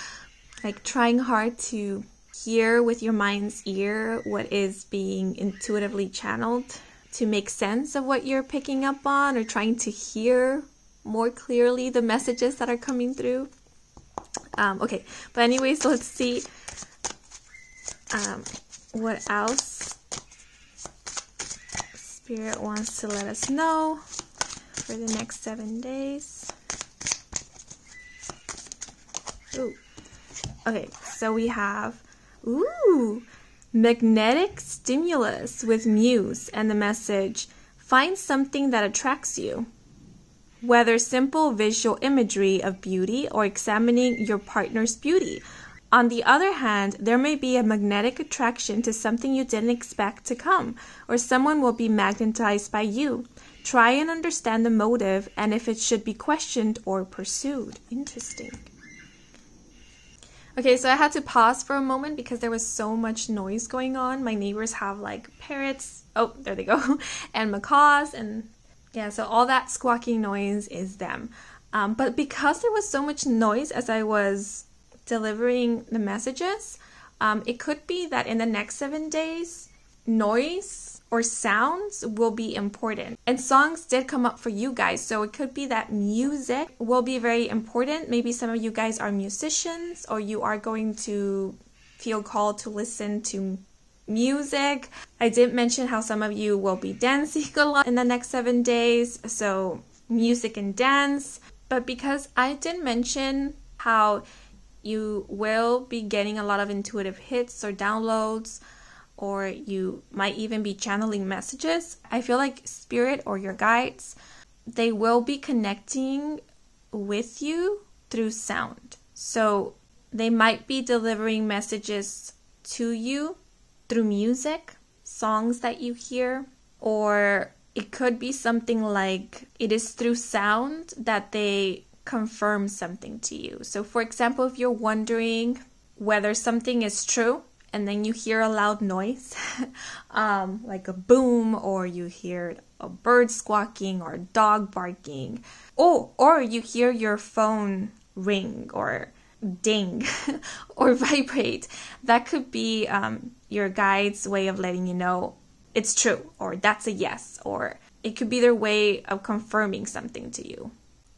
like trying hard to hear with your mind's ear what is being intuitively channeled, to make sense of what you're picking up on, or trying to hear more clearly the messages that are coming through. Okay, but anyways, so let's see what else Spirit wants to let us know for the next 7 days. Ooh. Okay, so we have magnetic stimulus with Muse, and the message, find something that attracts you. Whether simple visual imagery of beauty or examining your partner's beauty. On the other hand, there may be a magnetic attraction to something you didn't expect to come, or someone will be magnetized by you. Try and understand the motive and if it should be questioned or pursued. Interesting. Okay, so I had to pause for a moment because there was so much noise going on. My neighbors have like parrots, oh, there they go, and macaws, and yeah, so all that squawking noise is them. But because there was so much noise as I was delivering the messages, it could be that in the next 7 days, noise or sounds will be important. And songs did come up for you guys, so it could be that music will be very important. Maybe some of you guys are musicians, or you are going to feel called to listen to music. I did mention how some of you will be dancing a lot in the next 7 days, so music and dance. But because I did mention how you will be getting a lot of intuitive hits or downloads, or you might even be channeling messages, I feel like Spirit or your guides, they will be connecting with you through sound. So they might be delivering messages to you through music, songs that you hear, or it could be something like it is through sound that they confirm something to you. So for example, if you're wondering whether something is true, and then you hear a loud noise, like a boom, or you hear a bird squawking or a dog barking, or you hear your phone ring or ding or vibrate, that could be your guide's way of letting you know it's true, or that's a yes, or it could be their way of confirming something to you.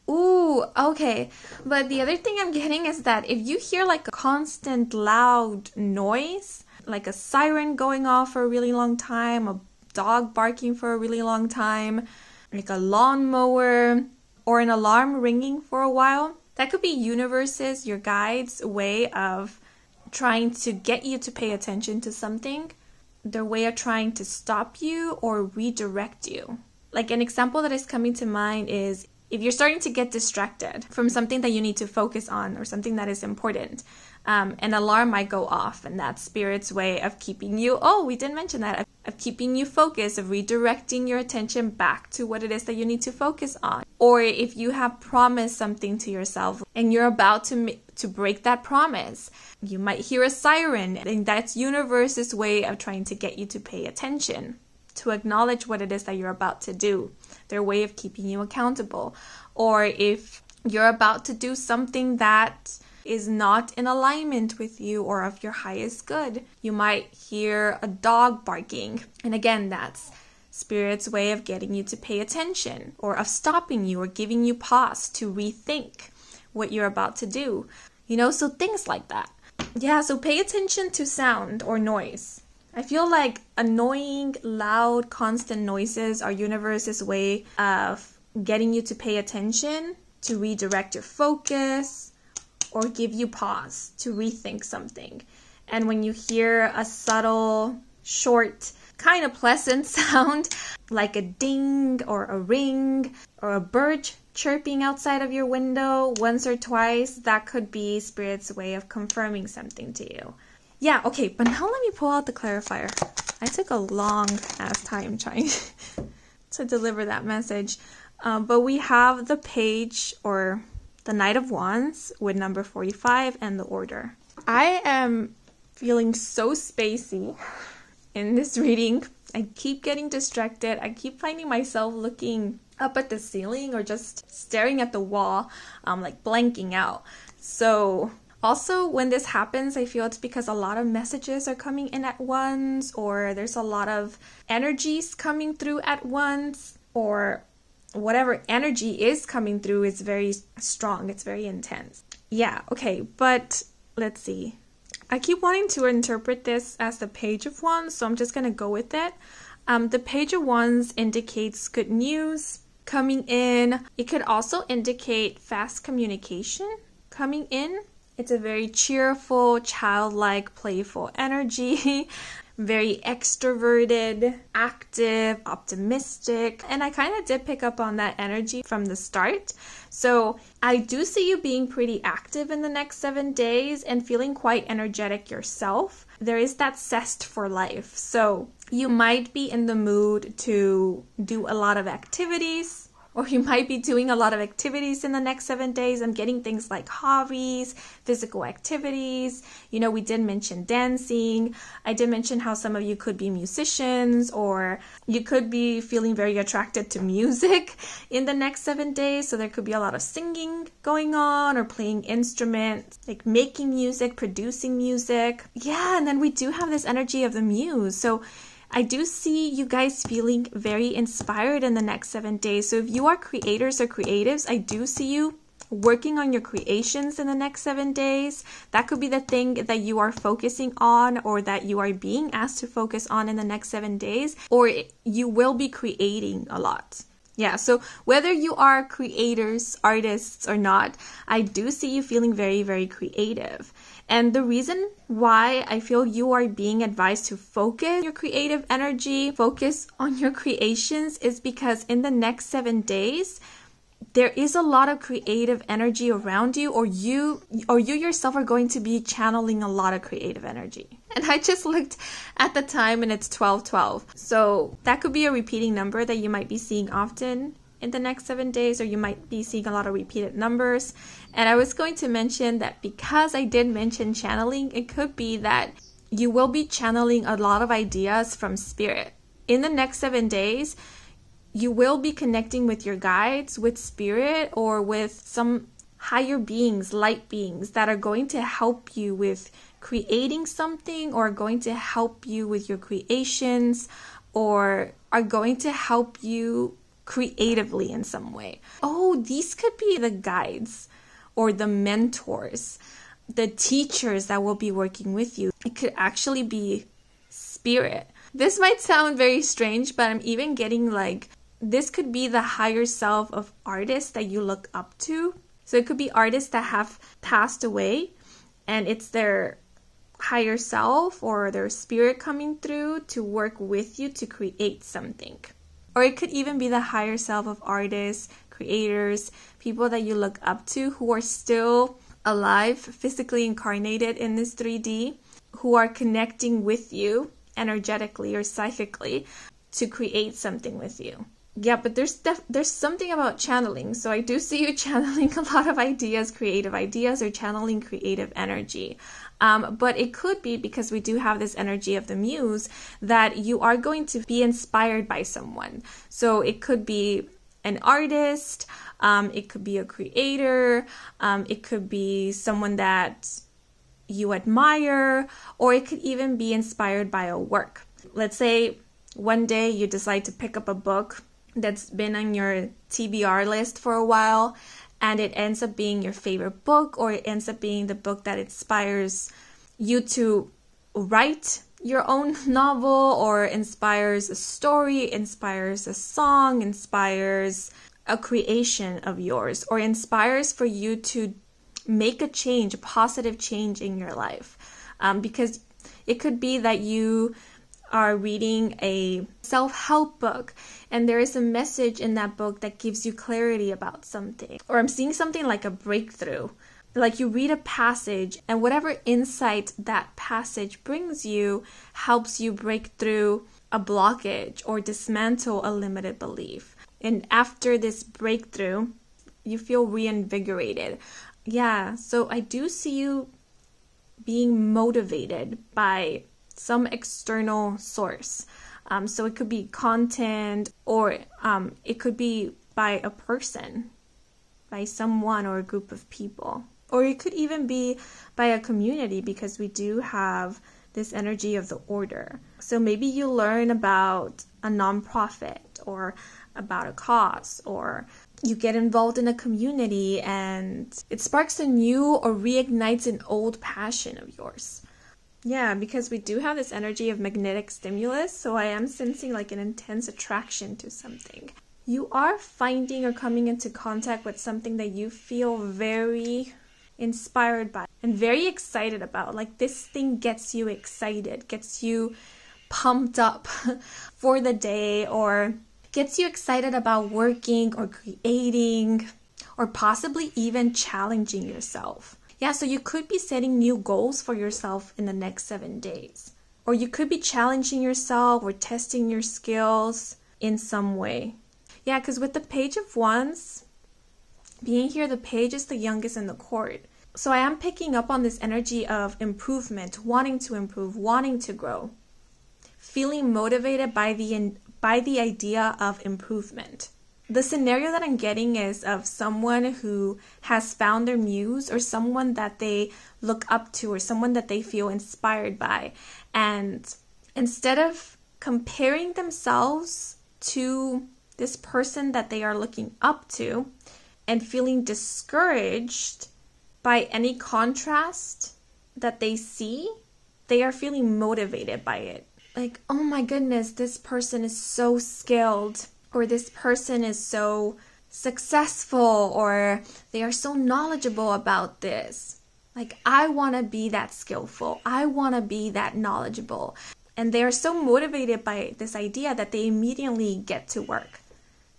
Ooh, okay. But the other thing I'm getting is that if you hear like a constant loud noise, like a siren going off for a really long time, a dog barking for a really long time, like a lawnmower, or an alarm ringing for a while. That could be universe's, your guides' way of trying to get you to pay attention to something. Their way of trying to stop you or redirect you. Like an example that is coming to mind is if you're starting to get distracted from something that you need to focus on or something that is important, an alarm might go off, and that's Spirit's way of keeping you, we didn't mention that, of keeping you focused, of redirecting your attention back to what it is that you need to focus on. Or if you have promised something to yourself and you're about to break that promise, you might hear a siren, and that's universe's way of trying to get you to pay attention, to acknowledge what it is that you're about to do, their way of keeping you accountable. Or if you're about to do something that is not in alignment with you or of your highest good, you might hear a dog barking. And again, that's Spirit's way of getting you to pay attention, or of stopping you or giving you pause to rethink what you're about to do. So things like that. Yeah, so pay attention to sound or noise. I feel like annoying, loud, constant noises are universe's way of getting you to pay attention, to redirect your focus, or give you pause to rethink something. And when you hear a subtle, short, kind of pleasant sound, like a ding or a ring or a bird chirping outside of your window once or twice, that could be Spirit's way of confirming something to you. Yeah, okay, but now let me pull out the clarifier. I took a long ass time trying to deliver that message. But we have the page, or the Knight of Wands, with number 45 and the order. I am feeling so spacey in this reading. I keep getting distracted. I keep finding myself looking up at the ceiling or just staring at the wall, like blanking out. So also, when this happens, I feel it's because a lot of messages are coming in at once, or there's a lot of energies coming through at once, or whatever energy is coming through is very strong. It's very intense. Yeah, okay, but let's see. I keep wanting to interpret this as the Page of Wands, so I'm just going to go with it. The Page of Wands indicates good news coming in. It could also indicate fast communication coming in. It's a very cheerful, childlike, playful energy. Very extroverted, active, optimistic. And I kind of did pick up on that energy from the start. So I do see you being pretty active in the next 7 days and feeling quite energetic yourself. There is that zest for life. So you might be in the mood to do a lot of activities, or you might be doing a lot of activities in the next 7 days. I'm getting things like hobbies, physical activities. We did mention dancing. I did mention how some of you could be musicians, or you could be feeling very attracted to music in the next 7 days. So there could be a lot of singing going on, or playing instruments, like making music, producing music. Yeah, and then we do have this energy of the muse. So I do see you guys feeling very inspired in the next 7 days. So if you are creators or creatives, I do see you working on your creations in the next 7 days. That could be the thing that you are focusing on, or that you are being asked to focus on in the next 7 days, or you will be creating a lot. Yeah, so whether you are creators, artists or not, I do see you feeling very, very creative. And the reason why I feel you are being advised to focus your creative energy, focus on your creations, is because in the next 7 days, there is a lot of creative energy around you, or you yourself are going to be channeling a lot of creative energy. And I just looked at the time and it's 12:12. So that could be a repeating number that you might be seeing often in the next 7 days, or you might be seeing a lot of repeated numbers. And I was going to mention that because I did mention channeling, it could be that you will be channeling a lot of ideas from Spirit. In the next 7 days, you will be connecting with your guides, with Spirit, or with some higher beings, light beings that are going to help you with creating something, or going to help you with your creations, or are going to help you creatively in some way. These could be the guides or the mentors, the teachers that will be working with you. It could actually be Spirit This might sound very strange, but I'm even getting like, this could be the higher self of artists that you look up to. So it could be artists that have passed away and it's their higher self or their spirit coming through to work with you to create something. Or it could even be the higher self of artists, creators, people that you look up to who are still alive, physically incarnated in this 3D, who are connecting with you energetically or psychically to create something with you. Yeah, but there's something about channeling. So I do see you channeling a lot of ideas, creative ideas, or channeling creative energy. But it could be because we do have this energy of the muse that you are going to be inspired by someone. So it could be an artist, it could be a creator, it could be someone that you admire, or it could even be inspired by a work. Let's say one day you decide to pick up a book that's been on your TBR list for a while, and it ends up being your favorite book, or it ends up being the book that inspires you to write your own novel, or inspires a story, inspires a song, inspires a creation of yours, or inspires for you to make a change, a positive change in your life. Because it could be that you are reading a self-help book and there is a message in that book that gives you clarity about something. Or I'm seeing something like a breakthrough. Like you read a passage and whatever insight that passage brings you helps you break through a blockage or dismantle a limited belief. And after this breakthrough, you feel reinvigorated. Yeah, so I do see you being motivated by some external source. So it could be content, or it could be by a person, by someone or a group of people. Or it could even be by a community, because we do have this energy of the order. So maybe you learn about a nonprofit or about a cause, or you get involved in a community and it sparks a new or reignites an old passion of yours. Yeah, because we do have this energy of magnetic stimulus, so I am sensing like an intense attraction to something. You are finding or coming into contact with something that you feel very inspired by and very excited about. Like this thing gets you excited, gets you pumped up for the day, or gets you excited about working or creating, or possibly even challenging yourself. Yeah, so you could be setting new goals for yourself in the next 7 days. Or you could be challenging yourself or testing your skills in some way. Yeah, because with the Page of Wands being here, the page is the youngest in the court. So I am picking up on this energy of improvement, wanting to improve, wanting to grow, feeling motivated by the idea of improvement. The scenario that I'm getting is of someone who has found their muse, or someone that they look up to, or someone that they feel inspired by. And instead of comparing themselves to this person that they are looking up to and feeling discouraged by any contrast that they see, they are feeling motivated by it. Like, oh my goodness, this person is so skilled, or this person is so successful, or they are so knowledgeable about this. Like, I want to be that skillful. I want to be that knowledgeable. And they are so motivated by this idea that they immediately get to work.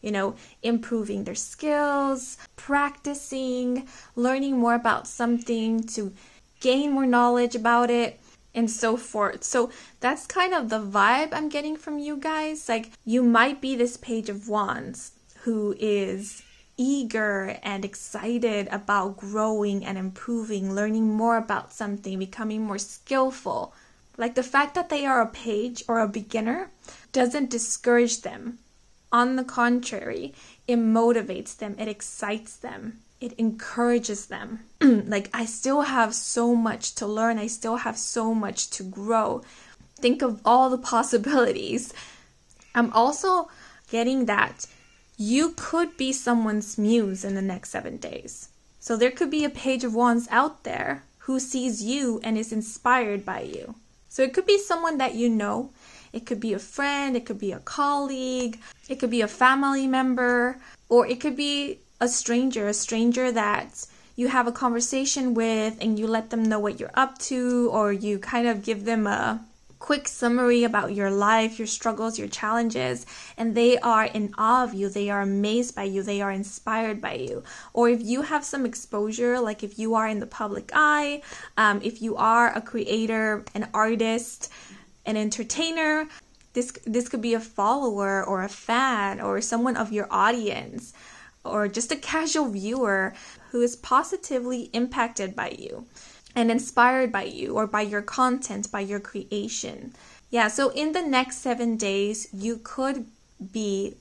You know, improving their skills, practicing, learning more about something to gain more knowledge about it, and so forth. So that's kind of the vibe I'm getting from you guys. Like, you might be this Page of Wands who is eager and excited about growing and improving, learning more about something, becoming more skillful. Like, the fact that they are a page or a beginner doesn't discourage them. On the contrary, it motivates them, it excites them, it encourages them. Like, I still have so much to learn, I still have so much to grow. Think of all the possibilities. I'm also getting that you could be someone's muse in the next 7 days. So there could be a Page of Wands out there who sees you and is inspired by you. So it could be someone that you know. It could be a friend, it could be a colleague, it could be a family member, or it could be a stranger that you have a conversation with and you let them know what you're up to, or you kind of give them a quick summary about your life, your struggles, your challenges, and they are in awe of you, they are amazed by you, they are inspired by you. Or if you have some exposure, like if you are in the public eye, if you are a creator, an artist, an entertainer, this could be a follower or a fan or someone of your audience, or just a casual viewer who is positively impacted by you and inspired by you or by your content, by your creation. Yeah, so in the next 7 days, you could be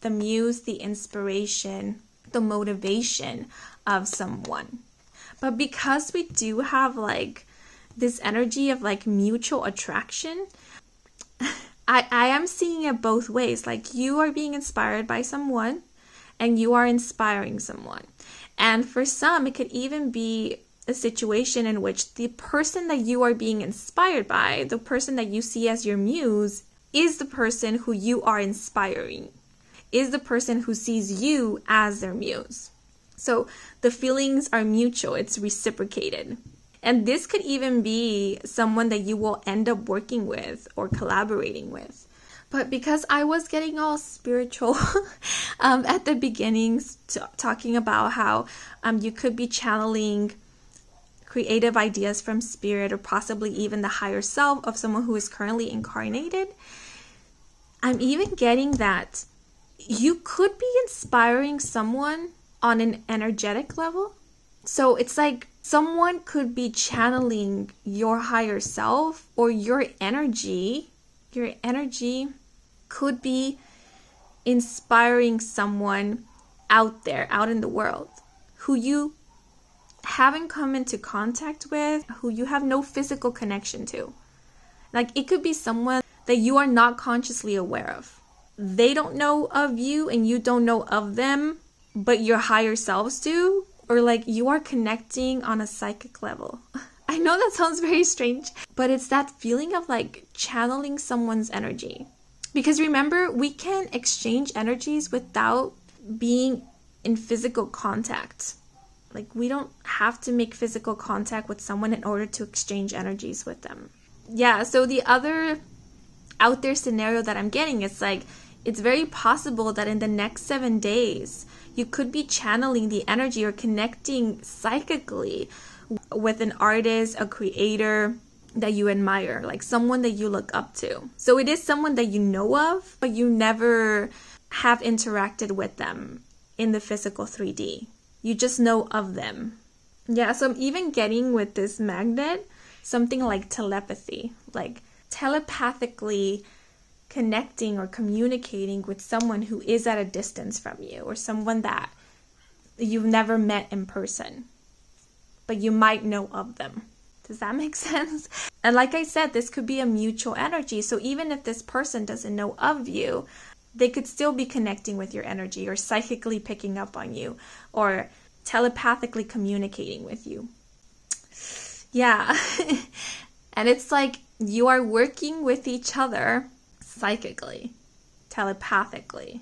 the muse, the inspiration, the motivation of someone. But because we do have like this energy of like mutual attraction, I am seeing it both ways. Like you are being inspired by someone and you are inspiring someone. And for some, it could even be a situation in which the person that you are being inspired by, the person that you see as your muse, is the person who you are inspiring, is the person who sees you as their muse. So the feelings are mutual, it's reciprocated. And this could even be someone that you will end up working with or collaborating with. But because I was getting all spiritual at the beginning, talking about how you could be channeling creative ideas from spirit or possibly even the higher self of someone who is currently incarnated, I'm even getting that you could be inspiring someone on an energetic level. So it's like someone could be channeling your higher self, or your energy could be inspiring someone out there, out in the world, who you haven't come into contact with, who you have no physical connection to. Like it could be someone that you are not consciously aware of. They don't know of you and you don't know of them, but your higher selves do. Or like you are connecting on a psychic level. I know that sounds very strange, but it's that feeling of like channeling someone's energy. Because remember, we can exchange energies without being in physical contact. Like we don't have to make physical contact with someone in order to exchange energies with them. Yeah, so the other out there scenario that I'm getting is like, it's very possible that in the next 7 days, you could be channeling the energy or connecting psychically with an artist, a creator that you admire, like someone that you look up to. So it is someone that you know of, but you never have interacted with them in the physical 3D. You just know of them. Yeah, so I'm even getting with this magnet something like telepathy, like telepathically connecting or communicating with someone who is at a distance from you, or someone that you've never met in person, but you might know of them. Does that make sense? And like I said, this could be a mutual energy. So even if this person doesn't know of you, they could still be connecting with your energy, or psychically picking up on you, or telepathically communicating with you. Yeah. And it's like you are working with each other psychically, telepathically.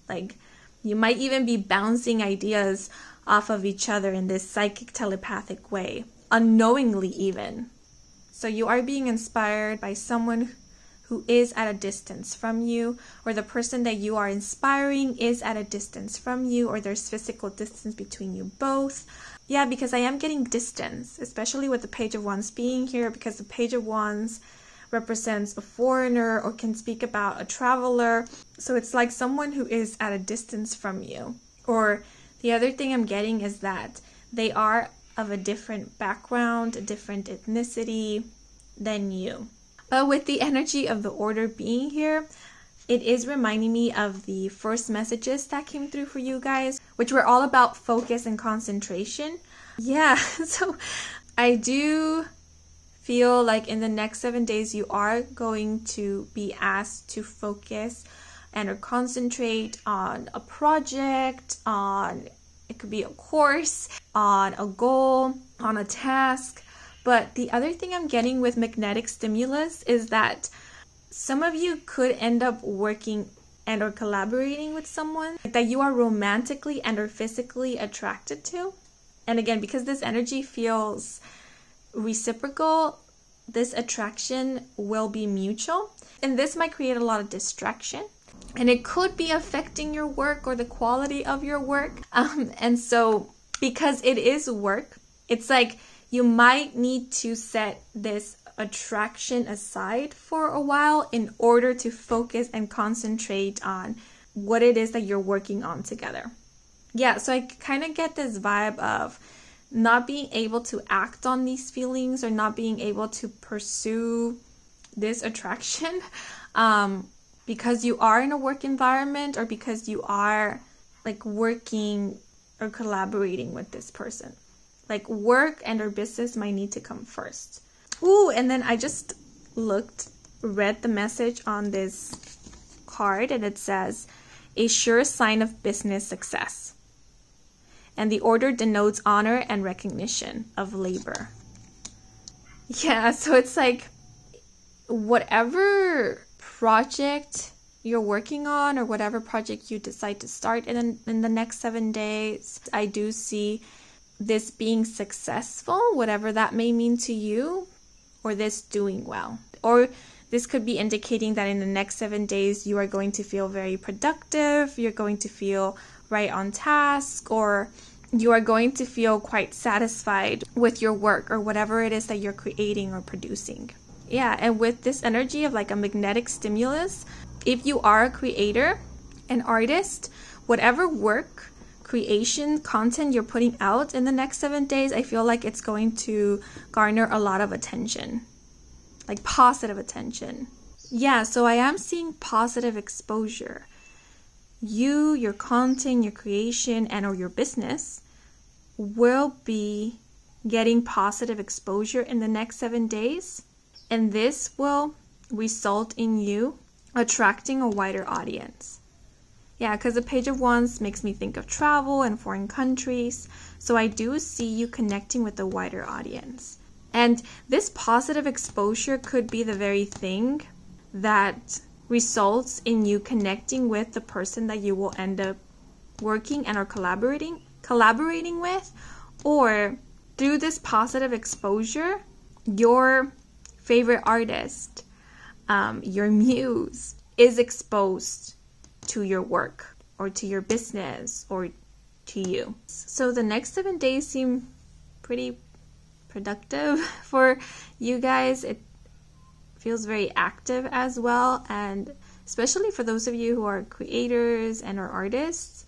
Like you might even be bouncing ideas off of each other in this psychic telepathic way, unknowingly even. So you are being inspired by someone who is at a distance from you, or the person that you are inspiring is at a distance from you, or there's physical distance between you both. Yeah, because I am getting distance, especially with the Page of Wands being here, because the Page of Wands represents a foreigner or can speak about a traveler. So it's like someone who is at a distance from you. Or the other thing I'm getting is that they are of a different background, a different ethnicity than you. But with the energy of the order being here, it is reminding me of the first messages that came through for you guys, which were all about focus and concentration. Yeah, so I do feel like in the next 7 days you are going to be asked to focus and or concentrate on a project, on it could be a course, on a goal, on a task. But the other thing I'm getting with magnetic stimulus is that Some of you could end up working and or collaborating with someone that you are romantically and or physically attracted to. And again, because this energy feels reciprocal, this attraction will be mutual. And this might create a lot of distraction. And it could be affecting your work or the quality of your work. And so because it is work, it's like you might need to set this attraction aside for a while in order to focus and concentrate on what it is that you're working on together. Yeah, so I kind of get this vibe of not being able to act on these feelings or not being able to pursue this attraction because you are in a work environment or because you are like working or collaborating with this person. Like work and or business might need to come first. Ooh, and then I just read the message on this card, and it says, a sure sign of business success. And the order denotes honor and recognition of labor. Yeah, so it's like whatever project you're working on or whatever project you decide to start in the next 7 days, I do see this being successful, whatever that may mean to you, or this doing well. Or this could be indicating that in the next 7 days you are going to feel very productive, you're going to feel right on task, or you are going to feel quite satisfied with your work or whatever it is that you're creating or producing. Yeah, and with this energy of like a magnetic stimulus, if you are a creator, an artist, whatever work, creation, content you're putting out in the next 7 days, I feel like it's going to garner a lot of attention, like positive attention. Yeah, so I am seeing positive exposure. You, your content, your creation, and or your business will be getting positive exposure in the next 7 days. And this will result in you attracting a wider audience. Yeah, because the Page of Wands makes me think of travel and foreign countries. So I do see you connecting with a wider audience. And this positive exposure could be the very thing that results in you connecting with the person that you will end up working and or collaborating with. Or through this positive exposure, your favorite artist, your muse, is exposed to your work or to your business or to you. So the next 7 days seem pretty productive for you guys. It feels very active as well, and especially for those of you who are creators and are artists,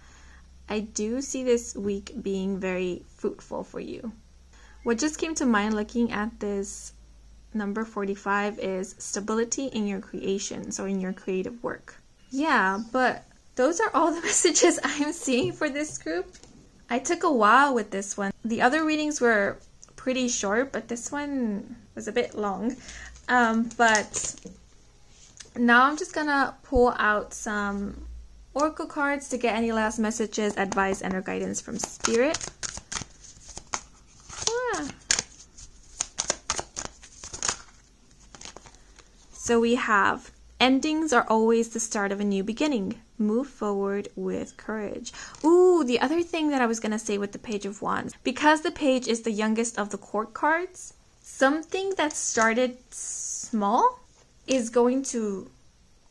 I do see this week being very fruitful for you. What just came to mind looking at this number 45 is stability in your creations or in your creative work. Yeah, but those are all the messages I'm seeing for this group. I took a while with this one. The other readings were pretty short, but this one was a bit long. But now I'm just gonna pull out some oracle cards to get any last messages, advice, and or guidance from Spirit. So we have, endings are always the start of a new beginning. Move forward with courage. Ooh, the other thing that I was going to say with the Page of Wands, because the page is the youngest of the court cards, something that started small is going to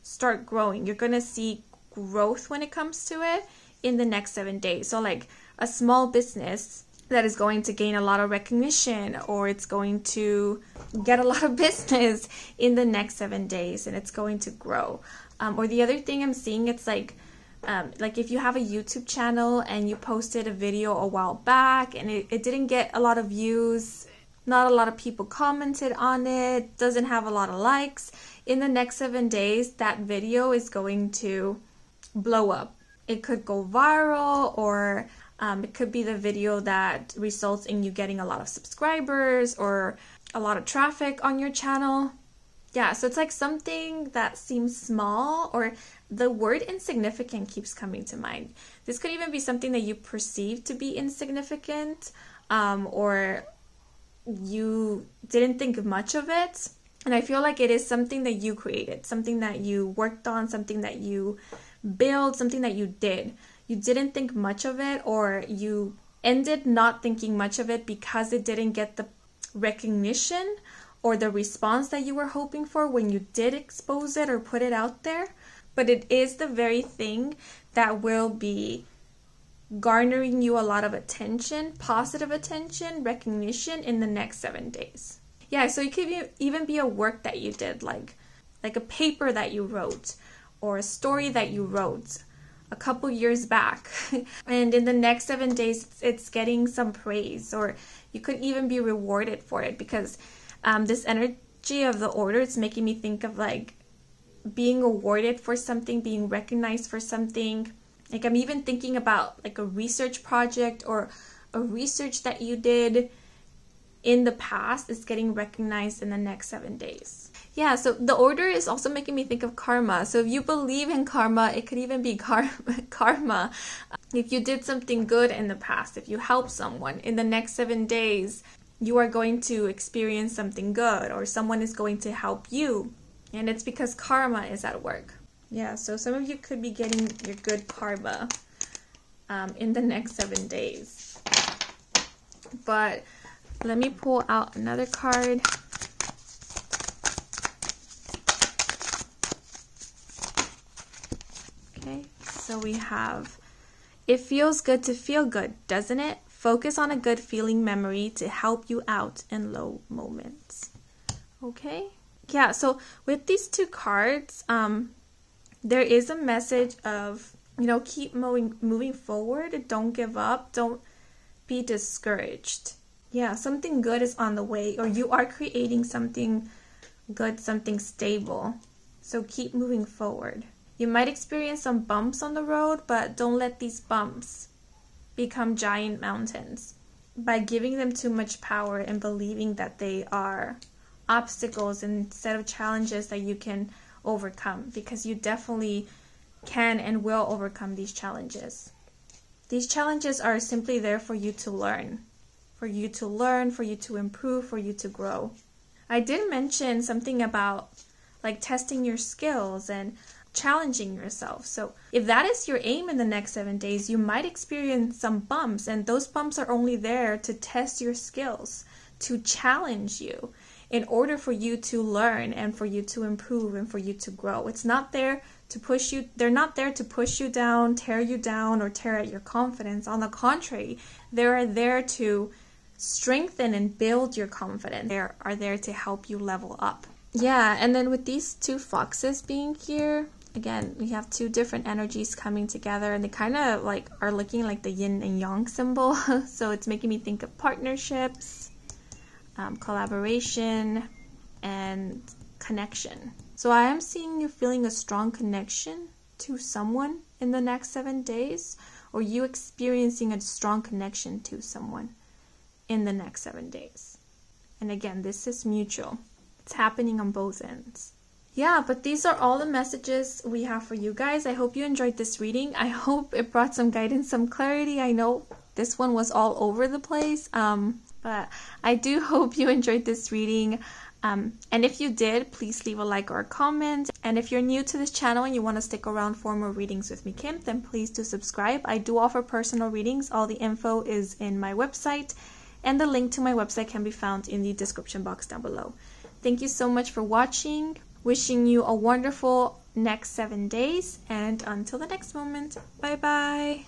start growing. You're going to see growth when it comes to it in the next 7 days. So like a small business that is going to gain a lot of recognition, or it's going to get a lot of business in the next 7 days, and it's going to grow. Or the other thing I'm seeing, it's like if you have a YouTube channel and you posted a video a while back and it didn't get a lot of views, not a lot of people commented on it, doesn't have a lot of likes, in the next 7 days, that video is going to blow up. It could go viral, or it could be the video that results in you getting a lot of subscribers or a lot of traffic on your channel. Yeah, so it's like something that seems small, or the word insignificant keeps coming to mind. This could even be something that you perceive to be insignificant, or you didn't think much of it, And I feel like it is something that you created, something that you worked on, something that you built, something that you did. You didn't think much of it, or you ended not thinking much of it because it didn't get the recognition or the response that you were hoping for when you did expose it or put it out there. But it is the very thing that will be garnering you a lot of attention, positive attention, recognition in the next 7 days. Yeah, so it could even be a work that you did, like a paper that you wrote, or a story that you wrote a couple years back. And in the next 7 days, it's getting some praise, or you could even be rewarded for it, because this energy of the order, it's making me think of like being awarded for something, being recognized for something. Like I'm even thinking about like a research project or a research that you did in the past is getting recognized in the next 7 days. Yeah, so the order is also making me think of karma. So if you believe in karma, it could even be karma. If you did something good in the past, if you helped someone, in the next 7 days, you are going to experience something good, or someone is going to help you. And it's because karma is at work. Yeah, so some of you could be getting your good karma in the next 7 days. But let me pull out another card. Okay, so we have, it feels good to feel good, doesn't it? Focus on a good feeling memory to help you out in low moments. Okay, yeah, so with these two cards, there is a message of, you know, keep moving forward. Don't give up. Don't be discouraged. Yeah, something good is on the way, or you are creating something good, something stable. So keep moving forward. You might experience some bumps on the road, but don't let these bumps become giant mountains by giving them too much power and believing that they are obstacles instead of challenges that you can overcome, because you definitely can and will overcome these challenges. These challenges are simply there for you to learn. For you to improve, for you to grow. I did mention something about like testing your skills and challenging yourself. So if that is your aim in the next 7 days, you might experience some bumps, and those bumps are only there to test your skills, to challenge you in order for you to learn and for you to improve and for you to grow. It's not there to push you. They're not there to push you down, tear you down, or tear at your confidence. On the contrary, they are there to strengthen and build your confidence. They are there to help you level up. Yeah, and then with these two foxes being here, again, we have two different energies coming together, and they kind of like are looking like the yin and yang symbol. So it's making me think of partnerships, collaboration, and connection. So I am seeing you feeling a strong connection to someone in the next 7 days, or you experiencing a strong connection to someone in the next 7 days. And again, this is mutual. It's happening on both ends. Yeah, but these are all the messages we have for you guys. I hope you enjoyed this reading. I hope it brought some guidance, some clarity. I know this one was all over the place, but I do hope you enjoyed this reading. And if you did, please leave a like or a comment. And if you're new to this channel and you want to stick around for more readings with me, Kim, then please do subscribe. I do offer personal readings. All the info is in my website, and the link to my website can be found in the description box down below. Thank you so much for watching. Wishing you a wonderful next 7 days, and until the next moment, bye bye.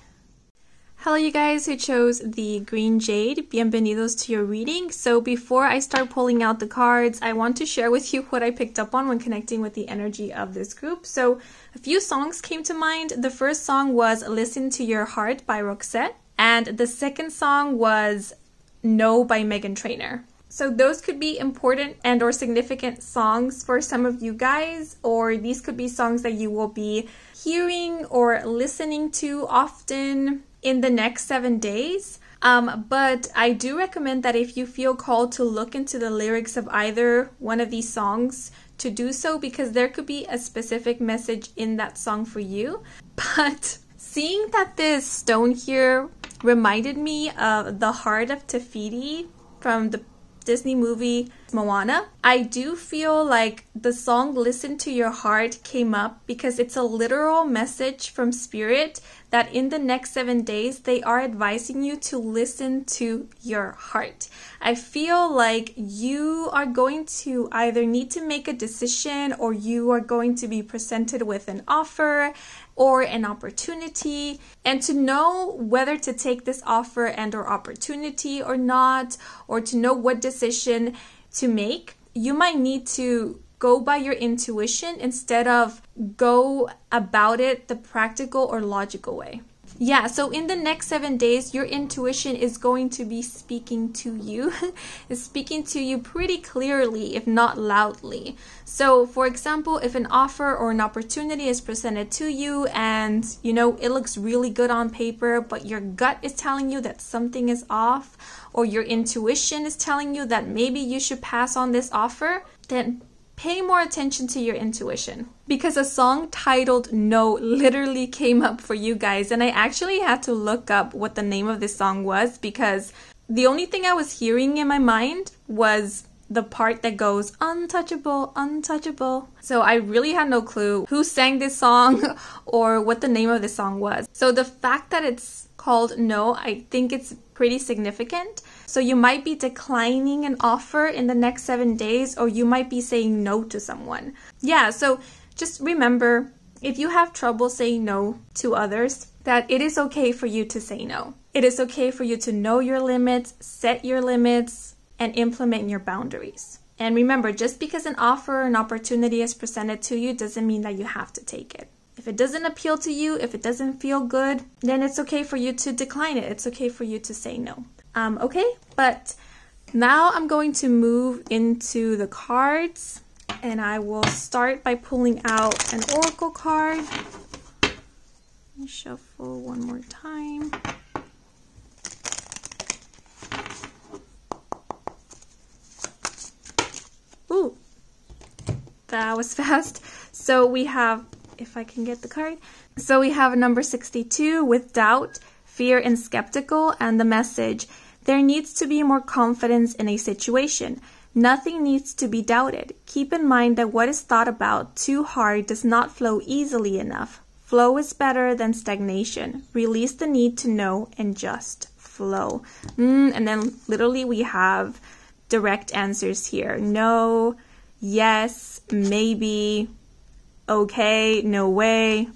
Hello you guys who chose the green jade, bienvenidos to your reading. So before I start pulling out the cards, I want to share with you what I picked up on when connecting with the energy of this group. So a few songs came to mind. The first song was Listen to Your Heart by Roxette, and the second song was No by Meghan Trainor. So those could be important and or significant songs for some of you guys, or these could be songs that you will be hearing or listening to often in the next 7 days. But I do recommend that if you feel called to look into the lyrics of either one of these songs, to do so, because there could be a specific message in that song for you. But seeing that this stone here reminded me of the heart of Tafiti from the Disney movie Moana, I do feel like the song Listen to Your Heart came up because it's a literal message from Spirit that in the next 7 days, they are advising you to listen to your heart. I feel like you are going to either need to make a decision, or you are going to be presented with an offer or an opportunity, and to know whether to take this offer and or opportunity or not, or to know what decision to make, you might need to go by your intuition instead of go about it the practical or logical way. Yeah, so in the next 7 days, your intuition is going to be speaking to you. It's speaking to you pretty clearly, if not loudly. So, for example, if an offer or an opportunity is presented to you and, you know, it looks really good on paper, but your gut is telling you that something is off, or your intuition is telling you that maybe you should pass on this offer, then pay more attention to your intuition, because a song titled No literally came up for you guys, and I actually had to look up what the name of this song was, because the only thing I was hearing in my mind was the part that goes untouchable, untouchable. So I really had no clue who sang this song or what the name of the song was. So the fact that it's called No, I think it's pretty significant. So you might be declining an offer in the next 7 days, or you might be saying no to someone. Yeah, so just remember, if you have trouble saying no to others, that it is okay for you to say no. It is okay for you to know your limits, set your limits, and implement your boundaries. And remember, just because an offer or an opportunity is presented to you doesn't mean that you have to take it. If it doesn't appeal to you, if it doesn't feel good, then it's okay for you to decline it. It's okay for you to say no. Okay, but now I'm going to move into the cards, and I will start by pulling out an oracle card. Let me shuffle one more time. Ooh, that was fast. So we have, if I can get the card. So we have number 62 with doubt, fear, and skeptical, and the message: there needs to be more confidence in a situation. Nothing needs to be doubted. Keep in mind that what is thought about too hard does not flow easily enough. Flow is better than stagnation. Release the need to know and just flow. And then literally we have direct answers here. No, yes, maybe, okay, no way.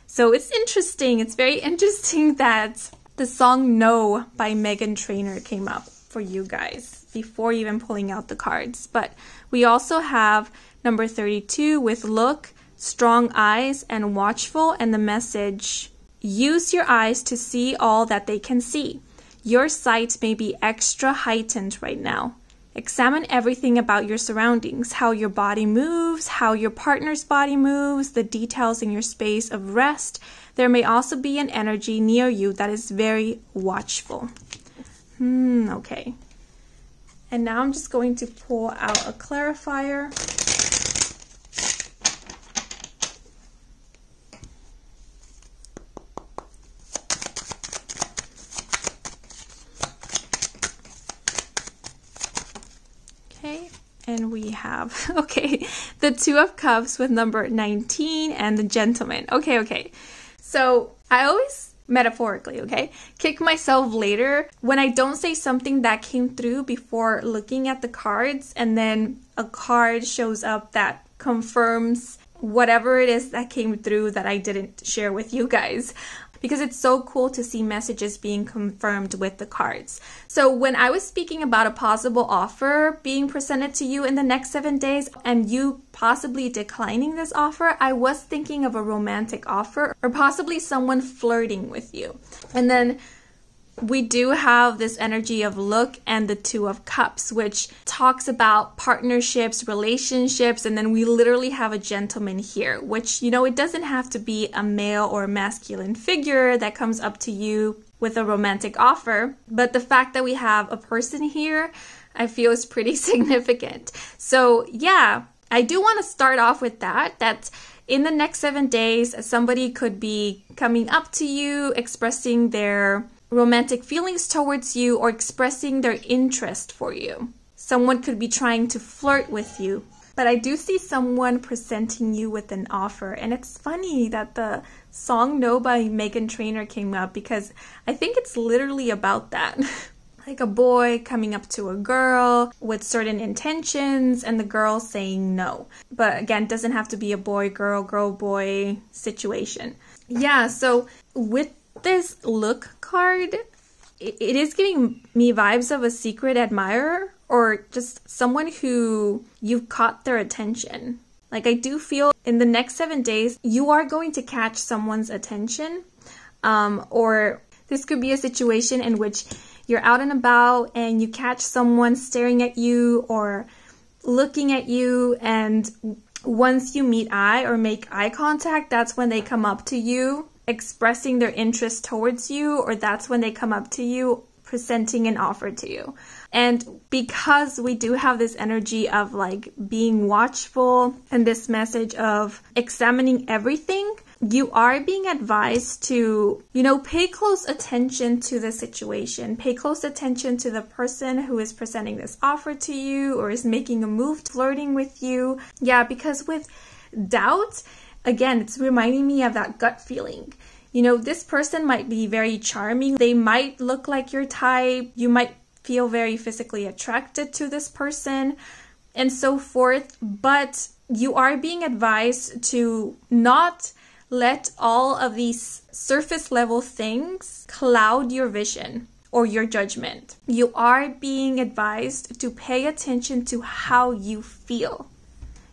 So it's interesting. It's very interesting that the song No by Meghan Trainor came up for you guys before even pulling out the cards. But we also have number 32 with look, strong eyes, and watchful, and the message: use your eyes to see all that they can see. Your sight may be extra heightened right now. Examine everything about your surroundings, how your body moves, how your partner's body moves, the details in your space of rest. There may also be an energy near you that is very watchful. Okay. And now I'm just going to pull out a clarifier. And we have, okay, the Two of Cups with number 19 and the Gentleman. Okay. So I always, metaphorically, okay, kick myself later when I don't say something that came through before looking at the cards, and then a card shows up that confirms whatever it is that came through that I didn't share with you guys. Because it's so cool to see messages being confirmed with the cards. So when I was speaking about a possible offer being presented to you in the next 7 days and you possibly declining this offer, I was thinking of a romantic offer or possibly someone flirting with you. And then we do have this energy of look and the Two of Cups, which talks about partnerships, relationships, and then we literally have a gentleman here, which, you know, it doesn't have to be a male or masculine figure that comes up to you with a romantic offer, but the fact that we have a person here, I feel is pretty significant. So yeah, I do want to start off with that in the next 7 days, somebody could be coming up to you, expressing their romantic feelings towards you or expressing their interest for you. someone could be trying to flirt with you. But I do see someone presenting you with an offer. And it's funny that the song No by Meghan Trainor came up, because I think it's literally about that. Like a boy coming up to a girl with certain intentions and the girl saying no. But again, doesn't have to be a boy, girl, girl, boy situation. Yeah, so with this look card, it is giving me vibes of a secret admirer, or just someone who you've caught their attention. Like, I do feel in the next 7 days, you are going to catch someone's attention. Or this could be a situation in which you're out and about and you catch someone staring at you or looking at you, and once you meet eye or make eye contact, that's when they come up to you expressing their interest towards you, or that's when they come up to you presenting an offer to you. And because we do have this energy of like being watchful and this message of examining everything, you are being advised to, you know, pay close attention to the situation, pay close attention to the person who is presenting this offer to you or is making a move, flirting with you. Yeah, because with doubt, again, it's reminding me of that gut feeling. You know, this person might be very charming. They might look like your type. You might feel very physically attracted to this person and so forth. But you are being advised to not let all of these surface level things cloud your vision or your judgment. You are being advised to pay attention to how you feel.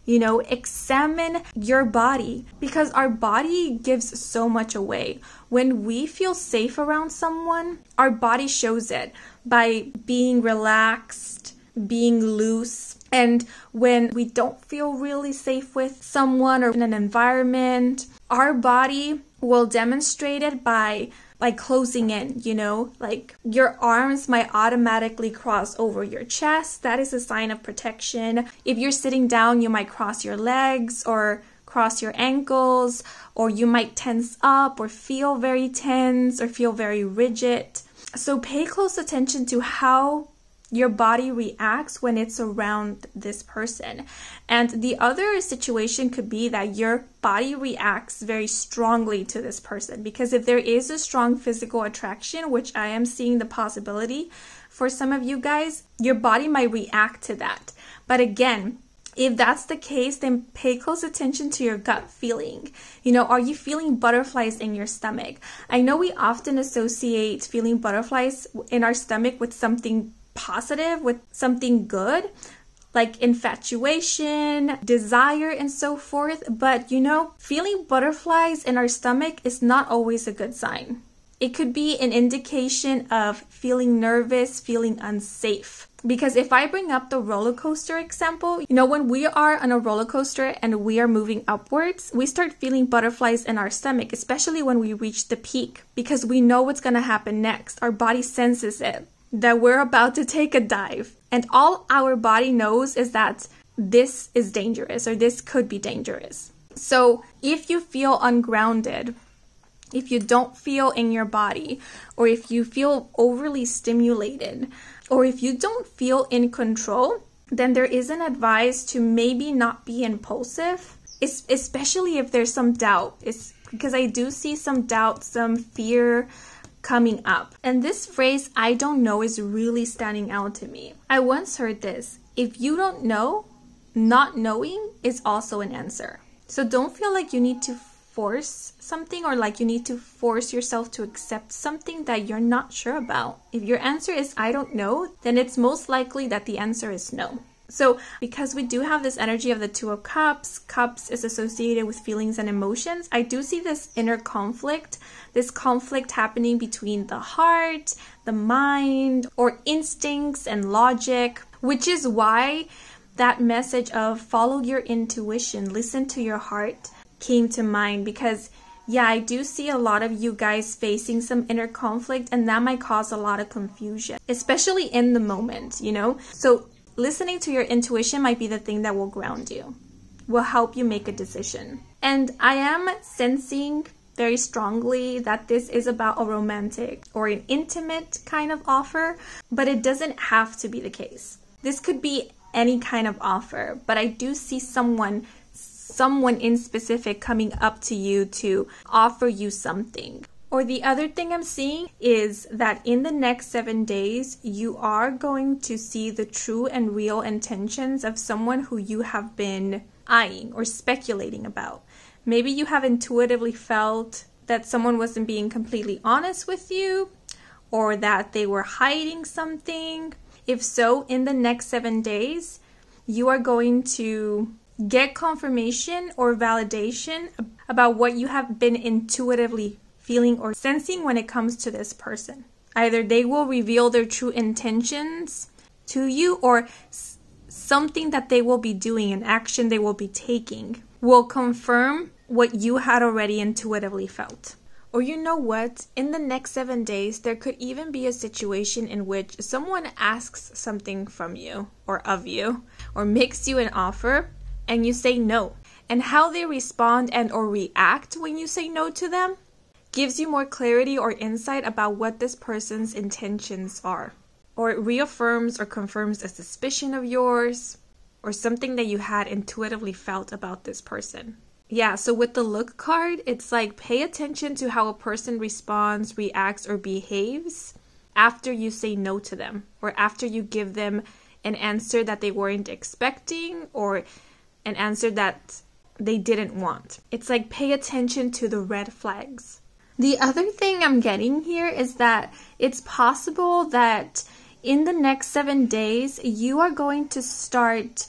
You know, examine your body, because our body gives so much away. When we feel safe around someone, our body shows it by being relaxed, being loose. And when we don't feel really safe with someone or in an environment, our body will demonstrate it by closing in, you know, like your arms might automatically cross over your chest. That is a sign of protection. If you're sitting down, you might cross your legs or cross your ankles, or you might tense up or feel very tense or feel very rigid. So pay close attention to how your body reacts when it's around this person. And the other situation could be that your body reacts very strongly to this person, because if there is a strong physical attraction, which I am seeing the possibility for some of you guys, your body might react to that. But again, if that's the case, then pay close attention to your gut feeling. You know, are you feeling butterflies in your stomach? I know we often associate feeling butterflies in our stomach with something positive, with something good, like infatuation, desire, and so forth. But you know, feeling butterflies in our stomach is not always a good sign. It could be an indication of feeling nervous, feeling unsafe. Because if I bring up the roller coaster example, you know, when we are on a roller coaster and we are moving upwards, we start feeling butterflies in our stomach, especially when we reach the peak, because we know what's going to happen next. Our body senses it, that we're about to take a dive. And all our body knows is that this is dangerous, or this could be dangerous. So if you feel ungrounded, if you don't feel in your body, or if you feel overly stimulated, or if you don't feel in control, then there is an advice to maybe not be impulsive, especially if there's some doubt. It's because I do see some doubt, some fear coming up. And this phrase, I don't know, is really standing out to me. I once heard this: if you don't know, not knowing is also an answer. So don't feel like you need to force something, or like you need to force yourself to accept something that you're not sure about. If your answer is I don't know, then it's most likely that the answer is no. So because we do have this energy of the Two of Cups, cups is associated with feelings and emotions, I do see this inner conflict, this conflict happening between the heart, the mind, or instincts and logic, which is why that message of follow your intuition, listen to your heart, came to mind. Because yeah, I do see a lot of you guys facing some inner conflict, and that might cause a lot of confusion, especially in the moment, you know? So listening to your intuition might be the thing that will ground you, will help you make a decision. And I am sensing very strongly that this is about a romantic or an intimate kind of offer, but it doesn't have to be the case. This could be any kind of offer, but I do see someone in specific coming up to you to offer you something. Or the other thing I'm seeing is that in the next 7 days, you are going to see the true and real intentions of someone who you have been eyeing or speculating about. Maybe you have intuitively felt that someone wasn't being completely honest with you, or that they were hiding something. If so, in the next 7 days, you are going to get confirmation or validation about what you have been intuitively feeling or sensing when it comes to this person. Either they will reveal their true intentions to you, or something that they will be doing, an action they will be taking, will confirm what you had already intuitively felt. Or you know what? In the next 7 days, there could even be a situation in which someone asks something from you or of you, or makes you an offer, and you say no. And how they respond and or react when you say no to them gives you more clarity or insight about what this person's intentions are. Or it reaffirms or confirms a suspicion of yours, or something that you had intuitively felt about this person. Yeah, so with the look card, it's like pay attention to how a person responds, reacts, or behaves after you say no to them, or after you give them an answer that they weren't expecting, or an answer that they didn't want. It's like pay attention to the red flags. The other thing I'm getting here is that it's possible that in the next 7 days, you are going to start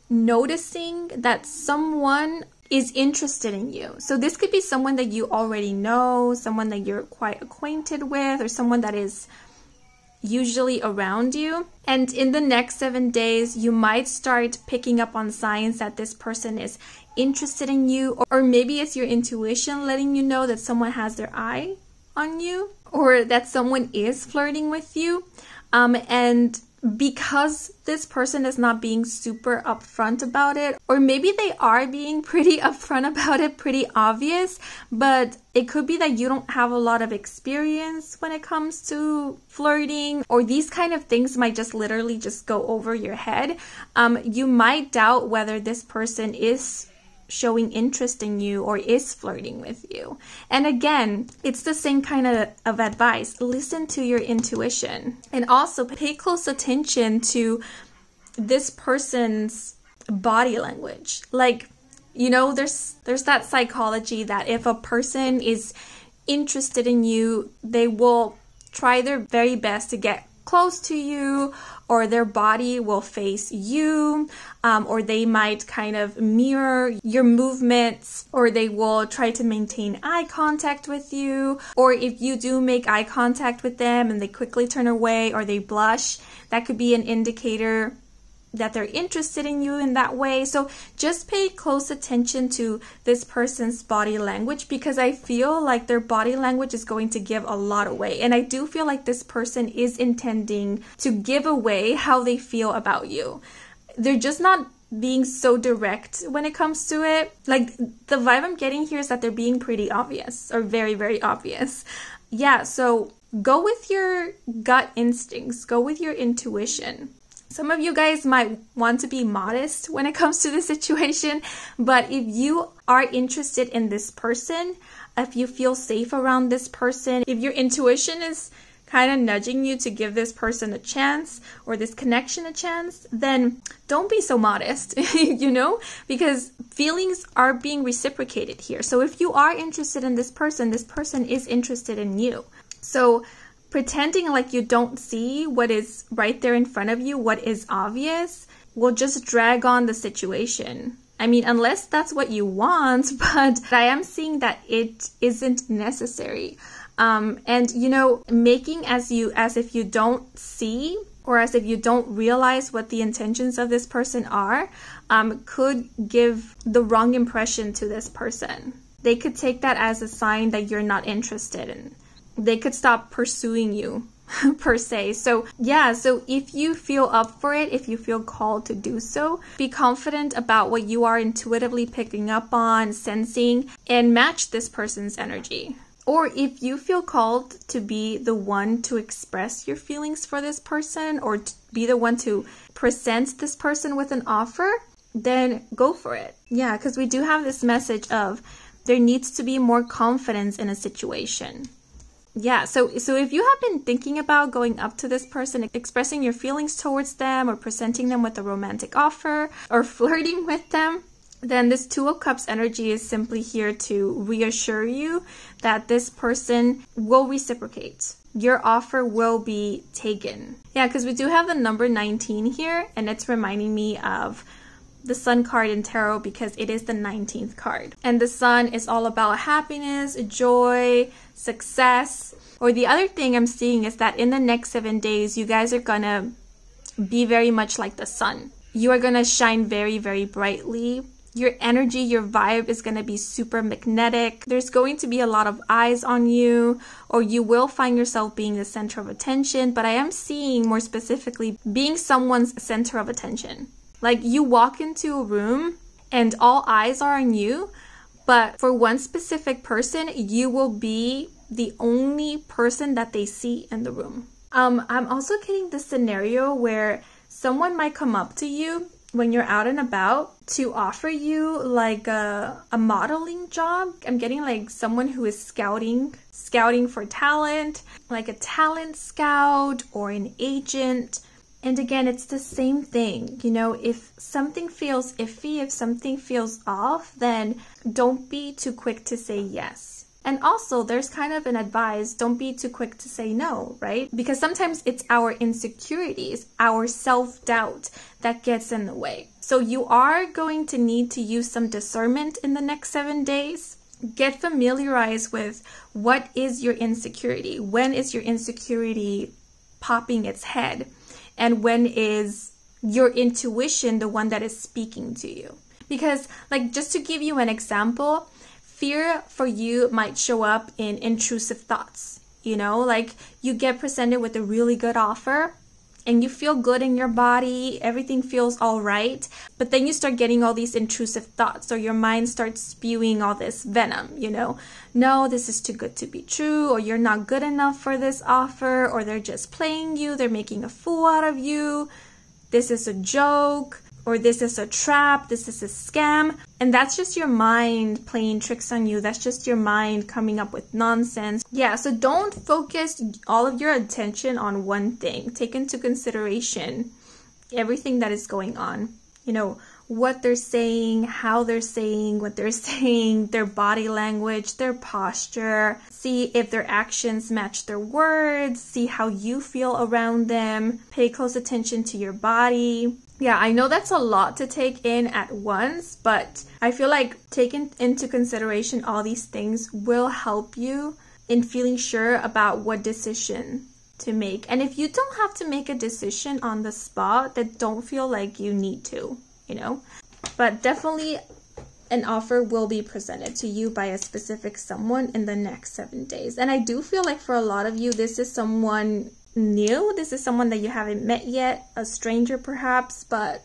noticing that someone is interested in you. So this could be someone that you already know, someone that you're quite acquainted with, or someone that is usually around you. And in the next 7 days, you might start picking up on signs that this person is interested in you, or maybe it's your intuition letting you know that someone has their eye on you, or that someone is flirting with you. And because this person is not being super upfront about it, or maybe they are being pretty upfront about it, pretty obvious, but it could be that you don't have a lot of experience when it comes to flirting, or these kind of things might just literally just go over your head. You might doubt whether this person is showing interest in you or is flirting with you. And again, it's the same kind of advice. Listen to your intuition, and also pay close attention to this person's body language. Like, you know, there's that psychology that if a person is interested in you, they will try their very best to get close to you, or their body will face you, or they might kind of mirror your movements, or they will try to maintain eye contact with you. Or if you do make eye contact with them and they quickly turn away or they blush, that could be an indicator that they're interested in you in that way. So just pay close attention to this person's body language, because I feel like their body language is going to give a lot away. And I do feel like this person is intending to give away how they feel about you. They're just not being so direct when it comes to it. Like, the vibe I'm getting here is that they're being pretty obvious, or very, very obvious. Yeah, so go with your gut instincts, go with your intuition. Some of you guys might want to be modest when it comes to the situation, but if you are interested in this person, if you feel safe around this person, if your intuition is kind of nudging you to give this person a chance, or this connection a chance, then don't be so modest, you know, because feelings are being reciprocated here. So if you are interested in this person is interested in you. So pretending like you don't see what is right there in front of you, what is obvious, will just drag on the situation. I mean, unless that's what you want, but I am seeing that it isn't necessary. And, you know, making as if you don't see, or as if you don't realize what the intentions of this person are, could give the wrong impression to this person. They could take that as a sign that you're not interested in. They could stop pursuing you per se. So yeah, so if you feel up for it, if you feel called to do so, be confident about what you are intuitively picking up on, sensing, and match this person's energy. Or if you feel called to be the one to express your feelings for this person, or to be the one to present this person with an offer, then go for it. Yeah, because we do have this message of there needs to be more confidence in a situation. Yeah, so if you have been thinking about going up to this person, expressing your feelings towards them, or presenting them with a romantic offer, or flirting with them, then this Two of Cups energy is simply here to reassure you that this person will reciprocate. Your offer will be taken. Yeah, because we do have the number 19 here, and it's reminding me of the Sun card in tarot because it is the 19th card. And the Sun is all about happiness, joy, success. Or the other thing I'm seeing is that in the next 7 days, you guys are gonna be very much like the Sun. You are gonna shine very, very brightly. Your energy, your vibe is going to be super magnetic. There's going to be a lot of eyes on you, or you will find yourself being the center of attention. But I am seeing more specifically being someone's center of attention. Like you walk into a room and all eyes are on you, but for one specific person, you will be the only person that they see in the room. I'm also getting this scenario where someone might come up to you when you're out and about to offer you like a modeling job. I'm getting like someone who is scouting for talent, like a talent scout or an agent. And again, it's the same thing. You know, if something feels iffy, if something feels off, then don't be too quick to say yes. And also, there's kind of an advice, don't be too quick to say no, right? Because sometimes it's our insecurities, our self-doubt that gets in the way. So you are going to need to use some discernment in the next 7 days. Get familiarized with what is your insecurity. When is your insecurity popping its head? And when is your intuition the one that is speaking to you? Because, like, just to give you an example, fear for you might show up in intrusive thoughts. You know, like you get presented with a really good offer and you feel good in your body, everything feels all right, but then you start getting all these intrusive thoughts, or your mind starts spewing all this venom, you know, no, this is too good to be true, or you're not good enough for this offer, or they're just playing you, they're making a fool out of you, this is a joke, or this is a trap, this is a scam. And that's just your mind playing tricks on you. That's just your mind coming up with nonsense. Yeah, so don't focus all of your attention on one thing. Take into consideration everything that is going on. You know, what they're saying, how they're saying what they're saying, their body language, their posture. See if their actions match their words. See how you feel around them. Pay close attention to your body. Yeah, I know that's a lot to take in at once, but I feel like taking into consideration all these things will help you in feeling sure about what decision to make. And if you don't have to make a decision on the spot, then don't feel like you need to, you know. But definitely an offer will be presented to you by a specific someone in the next 7 days. And I do feel like for a lot of you, this is someone new. This is someone that you haven't met yet, a stranger perhaps, but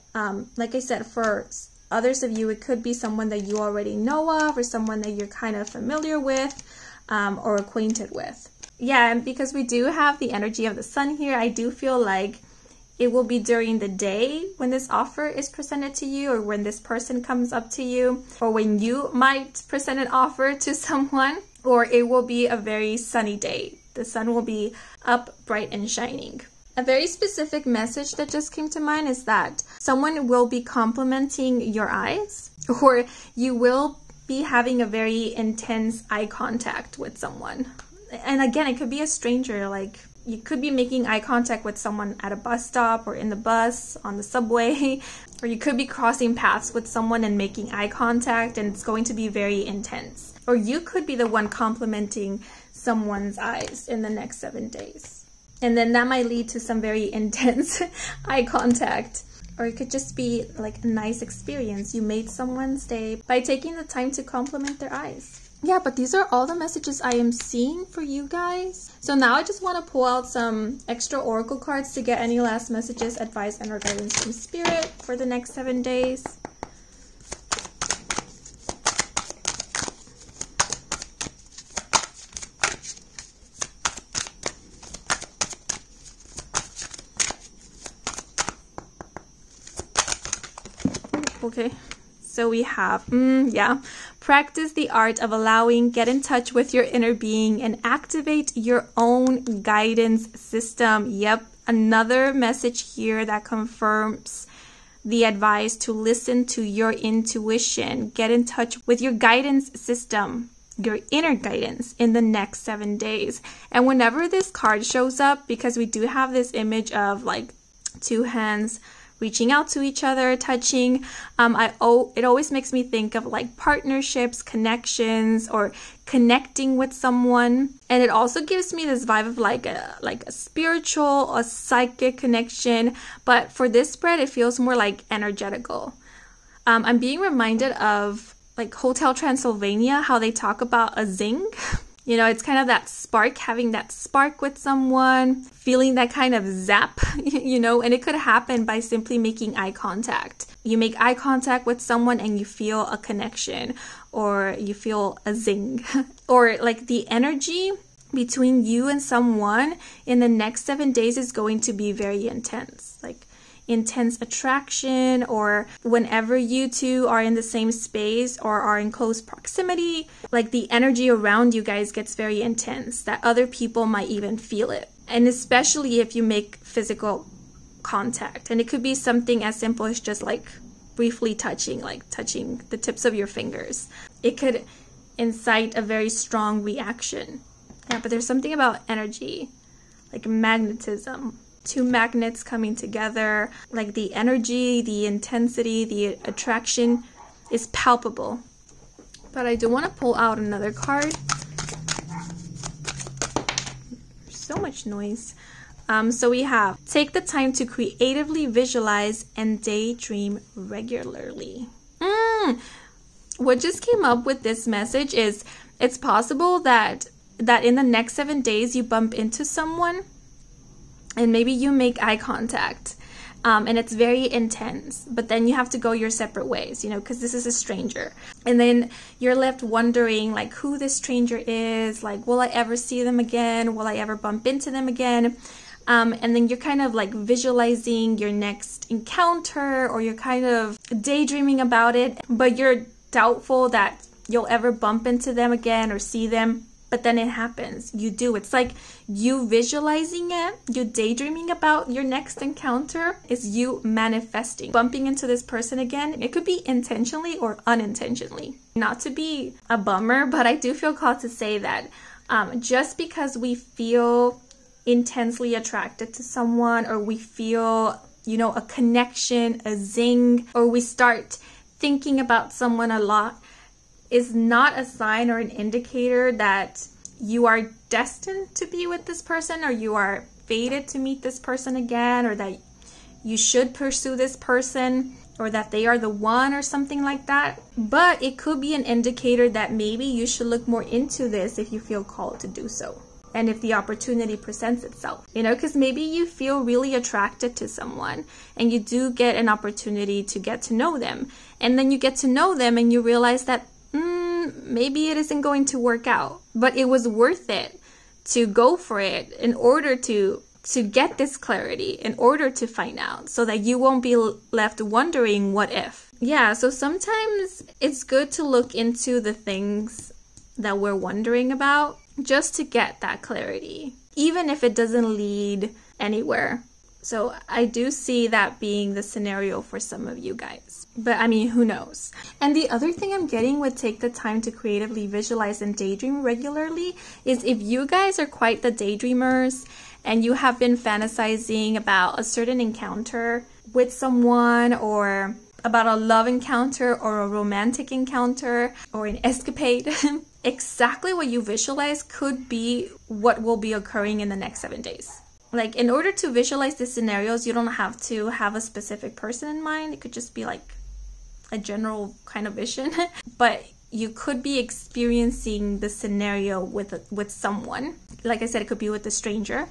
like I said, for others of you, it could be someone that you already know of, or someone that you're kind of familiar with or acquainted with. Yeah, and because we do have the energy of the Sun here, I do feel like it will be during the day when this offer is presented to you, or when this person comes up to you, or when you might present an offer to someone, or it will be a very sunny day. The sun will be up, bright and shining. A very specific message that just came to mind is that someone will be complimenting your eyes, or you will be having a very intense eye contact with someone. And again, it could be a stranger, like you could be making eye contact with someone at a bus stop, or in the bus, on the subway, or you could be crossing paths with someone and making eye contact, and it's going to be very intense. Or you could be the one complimenting someone's eyes in the next 7 days. And then that might lead to some very intense eye contact. Or it could just be like a nice experience. You made someone's day by taking the time to compliment their eyes. Yeah, but these are all the messages I am seeing for you guys. So now I just want to pull out some extra oracle cards to get any last messages, advice, and or guidance from Spirit for the next 7 days. Okay. So we have, practice the art of allowing, get in touch with your inner being, and activate your own guidance system. Yep, another message here that confirms the advice to listen to your intuition. Get in touch with your guidance system, your inner guidance in the next 7 days. And whenever this card shows up, because we do have this image of like two hands reaching out to each other, touching, it always makes me think of like partnerships, connections, or connecting with someone. And it also gives me this vibe of like a spiritual, a psychic connection. But for this spread, it feels more like energetical. I'm being reminded of like Hotel Transylvania, how they talk about a zing. You know, it's kind of that spark, having that spark with someone, feeling that kind of zap, you know, and it could happen by simply making eye contact. You make eye contact with someone and you feel a connection, or you feel a zing, or like the energy between you and someone in the next 7 days is going to be very intense, like intense attraction, or whenever you two are in the same space or are in close proximity, like the energy around you guys gets very intense, that other people might even feel it. And especially if you make physical contact, and it could be something as simple as just like briefly touching, like touching the tips of your fingers. It could incite a very strong reaction. Yeah, but there's something about energy, like magnetism. Two magnets coming together, like the energy, the intensity, the attraction is palpable. But I do want to pull out another card. There's so much noise. So we have, take the time to creatively visualize and daydream regularly. What just came up with this message is, it's possible that in the next 7 days you bump into someone and maybe you make eye contact, and it's very intense, but then you have to go your separate ways, you know, because this is a stranger. And then you're left wondering like who this stranger is, like, will I ever see them again? Will I ever bump into them again? And then you're kind of like visualizing your next encounter, or you're kind of daydreaming about it, but you're doubtful that you'll ever bump into them again or see them. But then it happens. You do. It's like you visualizing it, you daydreaming about your next encounter is you manifesting. Bumping into this person again, it could be intentionally or unintentionally. Not to be a bummer, but I do feel called to say that just because we feel intensely attracted to someone, or we feel, you know, a connection, a zing, or we start thinking about someone a lot, is not a sign or an indicator that you are destined to be with this person, or you are fated to meet this person again, or that you should pursue this person, or that they are the one, or something like that. But it could be an indicator that maybe you should look more into this if you feel called to do so, and if the opportunity presents itself, you know, because maybe you feel really attracted to someone and you do get an opportunity to get to know them, and then you get to know them and you realize that maybe it isn't going to work out, but it was worth it to go for it in order to get this clarity, in order to find out, so that you won't be left wondering what if. Yeah, so sometimes it's good to look into the things that we're wondering about just to get that clarity, even if it doesn't lead anywhere. So I do see that being the scenario for some of you guys. But I mean, who knows? And the other thing I'm getting with take the time to creatively visualize and daydream regularly is, if you guys are quite the daydreamers and you have been fantasizing about a certain encounter with someone, or about a love encounter or a romantic encounter or an escapade, exactly what you visualize could be what will be occurring in the next 7 days. Like, in order to visualize these scenarios, you don't have to have a specific person in mind. It could just be like a general kind of vision, but you could be experiencing the scenario with someone. Like I said, it could be with a stranger,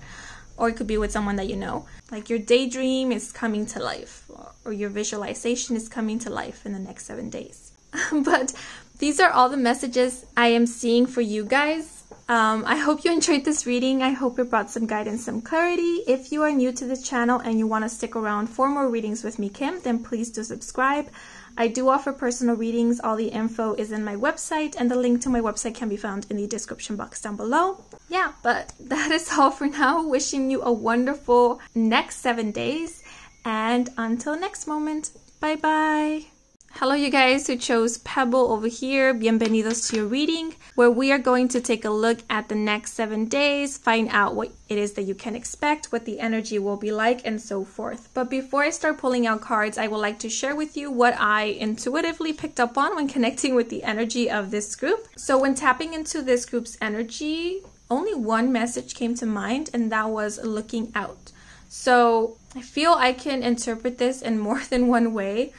or it could be with someone that you know. Like, your daydream is coming to life, or your visualization is coming to life in the next 7 days. But these are all the messages I am seeing for you guys. I hope you enjoyed this reading. I hope it brought some guidance, some clarity. If you are new to this channel and you want to stick around for more readings with me, Kim, then please do subscribe. I do offer personal readings. All the info is in my website, and the link to my website can be found in the description box down below. Yeah, but that is all for now. Wishing you a wonderful next 7 days, and until next moment, bye bye. Hello you guys who chose Pebble over here. Bienvenidos to your reading, where we are going to take a look at the next 7 days, find out what it is that you can expect, what the energy will be like, and so forth. But before I start pulling out cards, I would like to share with you what I intuitively picked up on when connecting with the energy of this group. So when tapping into this group's energy, only one message came to mind, and that was looking out. So I feel I can interpret this in more than one way.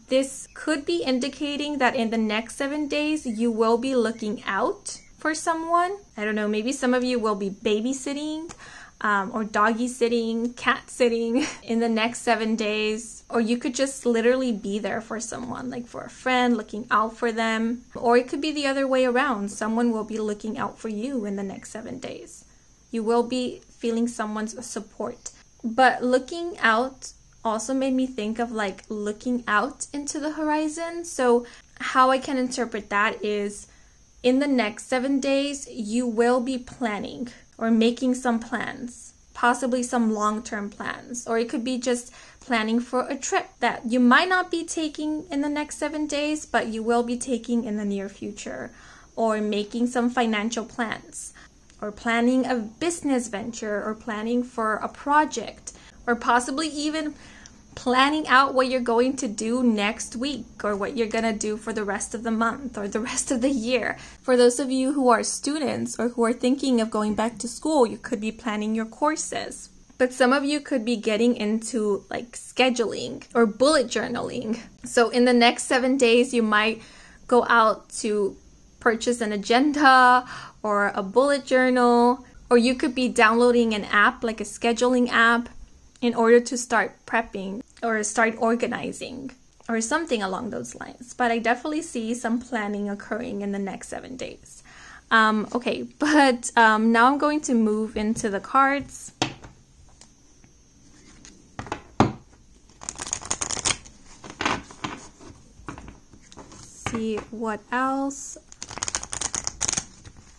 This could be indicating that in the next 7 days, you will be looking out for someone. I don't know, maybe some of you will be babysitting or doggy sitting, cat sitting in the next 7 days. Or you could just literally be there for someone, like for a friend, looking out for them. Or it could be the other way around. Someone will be looking out for you in the next 7 days. You will be feeling someone's support. But looking out also made me think of like looking out into the horizon. So how I can interpret that is in the next 7 days, you will be planning or making some plans, possibly some long-term plans, or it could be just planning for a trip that you might not be taking in the next 7 days, but you will be taking in the near future, or making some financial plans, or planning a business venture, or planning for a project, or possibly even planning out what you're going to do next week, or what you're gonna do for the rest of the month or the rest of the year. For those of you who are students or who are thinking of going back to school, you could be planning your courses. But some of you could be getting into like scheduling or bullet journaling. So in the next 7 days, you might go out to purchase an agenda or a bullet journal, or you could be downloading an app, like a scheduling app, in order to start prepping or start organizing or something along those lines. But I definitely see some planning occurring in the next 7 days. Okay, but now I'm going to move into the cards. See what else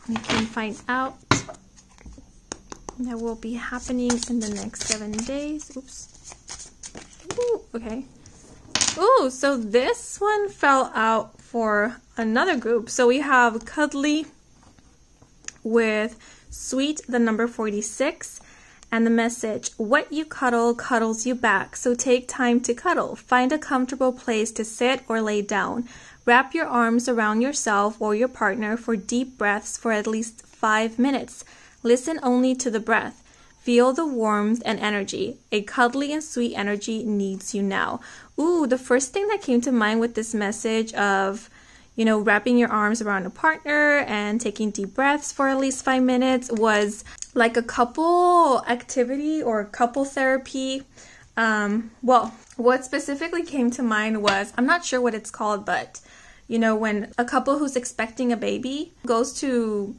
we can find out that will be happening in the next 7 days. Oops. Ooh, okay. Ooh, so this one fell out for another group. So we have Cuddly with Sweet, the number 46, and the message, what you cuddle cuddles you back, so take time to cuddle. Find a comfortable place to sit or lay down. Wrap your arms around yourself or your partner for deep breaths for at least 5 minutes. Listen only to the breath. Feel the warmth and energy. A cuddly and sweet energy needs you now. Ooh, the first thing that came to mind with this message of, you know, wrapping your arms around a partner and taking deep breaths for at least 5 minutes was like a couple activity or couple therapy. Well, what specifically came to mind was, I'm not sure what it's called, but you know, when a couple who's expecting a baby goes to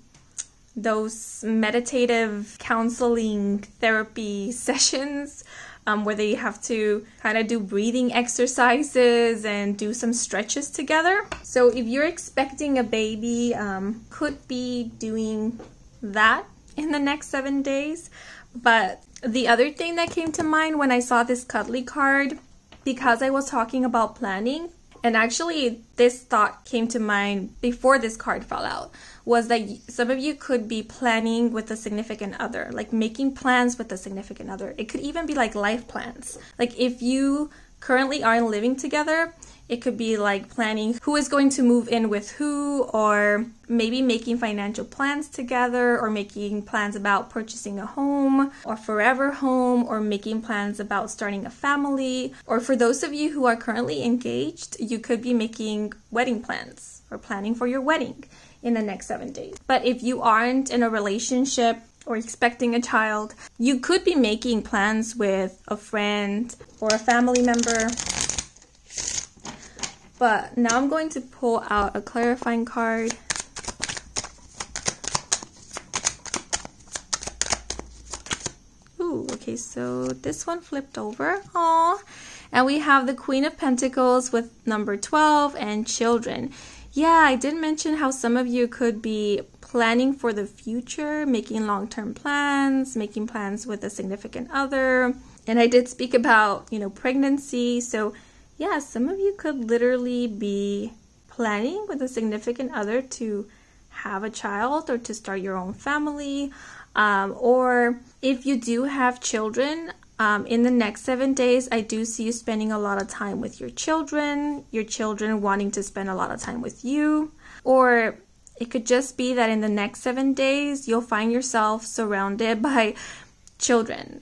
those meditative counseling therapy sessions where they have to kind of do breathing exercises and do some stretches together. So if you're expecting a baby, could be doing that in the next 7 days. But the other thing that came to mind when I saw this cuddly card, because I was talking about planning, and actually this thought came to mind before this card fell out, was that some of you could be planning with a significant other, like making plans with a significant other. It could even be like life plans. Like if you currently aren't living together, it could be like planning who is going to move in with who, or maybe making financial plans together, or making plans about purchasing a home or forever home, or making plans about starting a family. Or for those of you who are currently engaged, you could be making wedding plans or planning for your wedding in the next 7 days. But if you aren't in a relationship or expecting a child, you could be making plans with a friend or a family member. But now I'm going to pull out a clarifying card. Okay, so this one flipped over. Aww. And we have the Queen of Pentacles with number 12 and children. Yeah, I did mention how some of you could be planning for the future, making long-term plans, making plans with a significant other. And I did speak about, pregnancy. So yeah, some of you could literally be planning with a significant other to have a child or to start your own family. Or if you do have children, in the next 7 days, I do see you spending a lot of time with your children wanting to spend a lot of time with you. Or it could just be that in the next 7 days, you'll find yourself surrounded by children.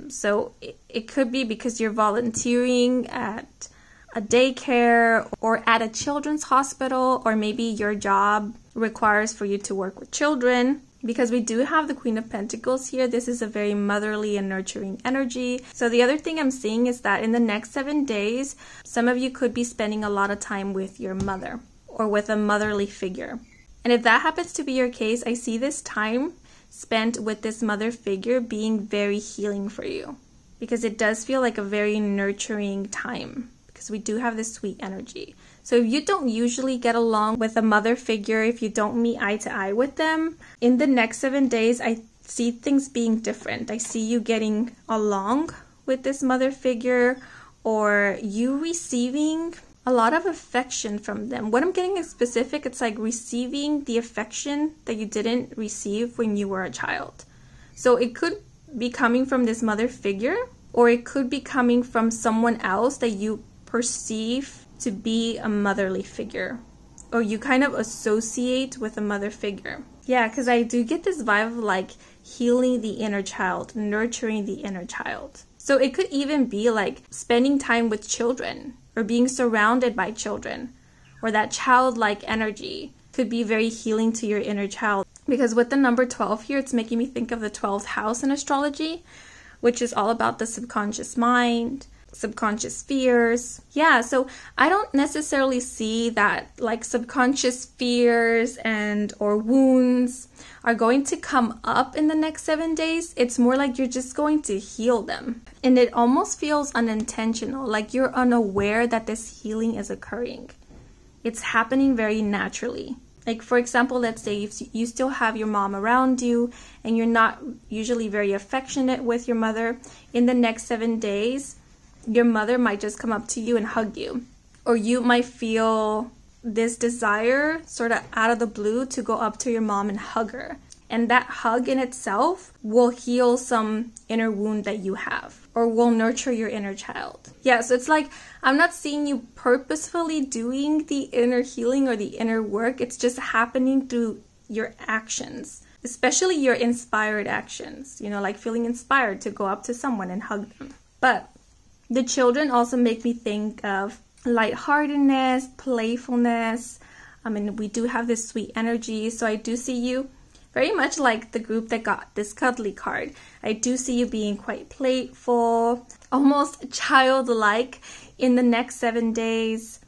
So it could be because you're volunteering at a daycare or at a children's hospital, or maybe your job requires for you to work with children. Because we do have the Queen of Pentacles here, this is a very motherly and nurturing energy. So the other thing I'm seeing is that in the next 7 days, some of you could be spending a lot of time with your mother or with a motherly figure. And if that happens to be your case, I see this time spent with this mother figure being very healing for you. Because it does feel like a very nurturing time. Because we do have this sweet energy. So if you don't usually get along with a mother figure, if you don't meet eye to eye with them, in the next 7 days, I see things being different. I see you getting along with this mother figure, or you receiving a lot of affection from them. What I'm getting is specific. It's like receiving the affection that you didn't receive when you were a child. So it could be coming from this mother figure, or it could be coming from someone else that you perceive to be a motherly figure, or you kind of associate with a mother figure. Yeah, because I do get this vibe of like healing the inner child, nurturing the inner child. So it could even be like spending time with children or being surrounded by children, or that childlike energy could be very healing to your inner child. Because with the number 12 here, it's making me think of the 12th house in astrology, which is all about the subconscious mind, subconscious fears. Yeah, so I don't necessarily see that like subconscious fears and or wounds are going to come up in the next 7 days. It's more like you're just going to heal them. And it almost feels unintentional, like you're unaware that this healing is occurring. It's happening very naturally. Like, for example, let's say if you still have your mom around you and you're not usually very affectionate with your mother, in the next 7 days, your mother might just come up to you and hug you. Or you might feel this desire sort of out of the blue to go up to your mom and hug her. And that hug in itself will heal some inner wound that you have, or will nurture your inner child. Yeah, so it's like, I'm not seeing you purposefully doing the inner healing or the inner work. It's just happening through your actions, especially your inspired actions, like feeling inspired to go up to someone and hug them. But the children also make me think of lightheartedness, playfulness. I mean, we do have this sweet energy. So I do see you very much like the group that got this cuddly card. I do see you being quite playful, almost childlike in the next 7 days.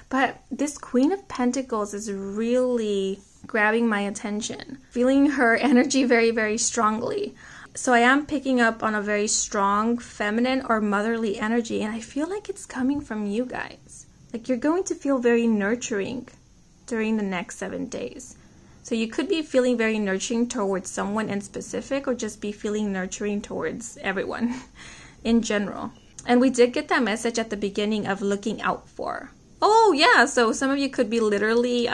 But this Queen of Pentacles is really grabbing my attention. Feeling her energy very, very strongly. So I am picking up on a very strong feminine or motherly energy, and I feel like it's coming from you guys. Like you're going to feel very nurturing during the next 7 days. So you could be feeling very nurturing towards someone in specific, or just be feeling nurturing towards everyone in general. And we did get that message at the beginning of looking out for. Oh yeah, so some of you could be literally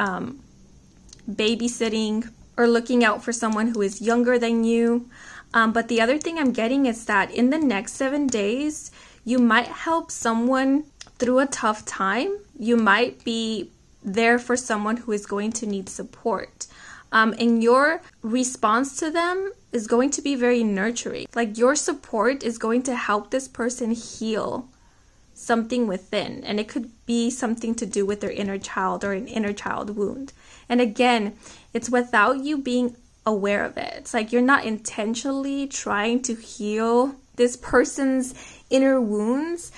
babysitting or looking out for someone who is younger than you. But the other thing I'm getting is that in the next 7 days, you might help someone through a tough time. You might be there for someone who is going to need support. And your response to them is going to be very nurturing. Like your support is going to help this person heal something within. And it could be something to do with their inner child or an inner child wound. And again, it's without you being aware of it. It's like you're not intentionally trying to heal this person's inner wounds,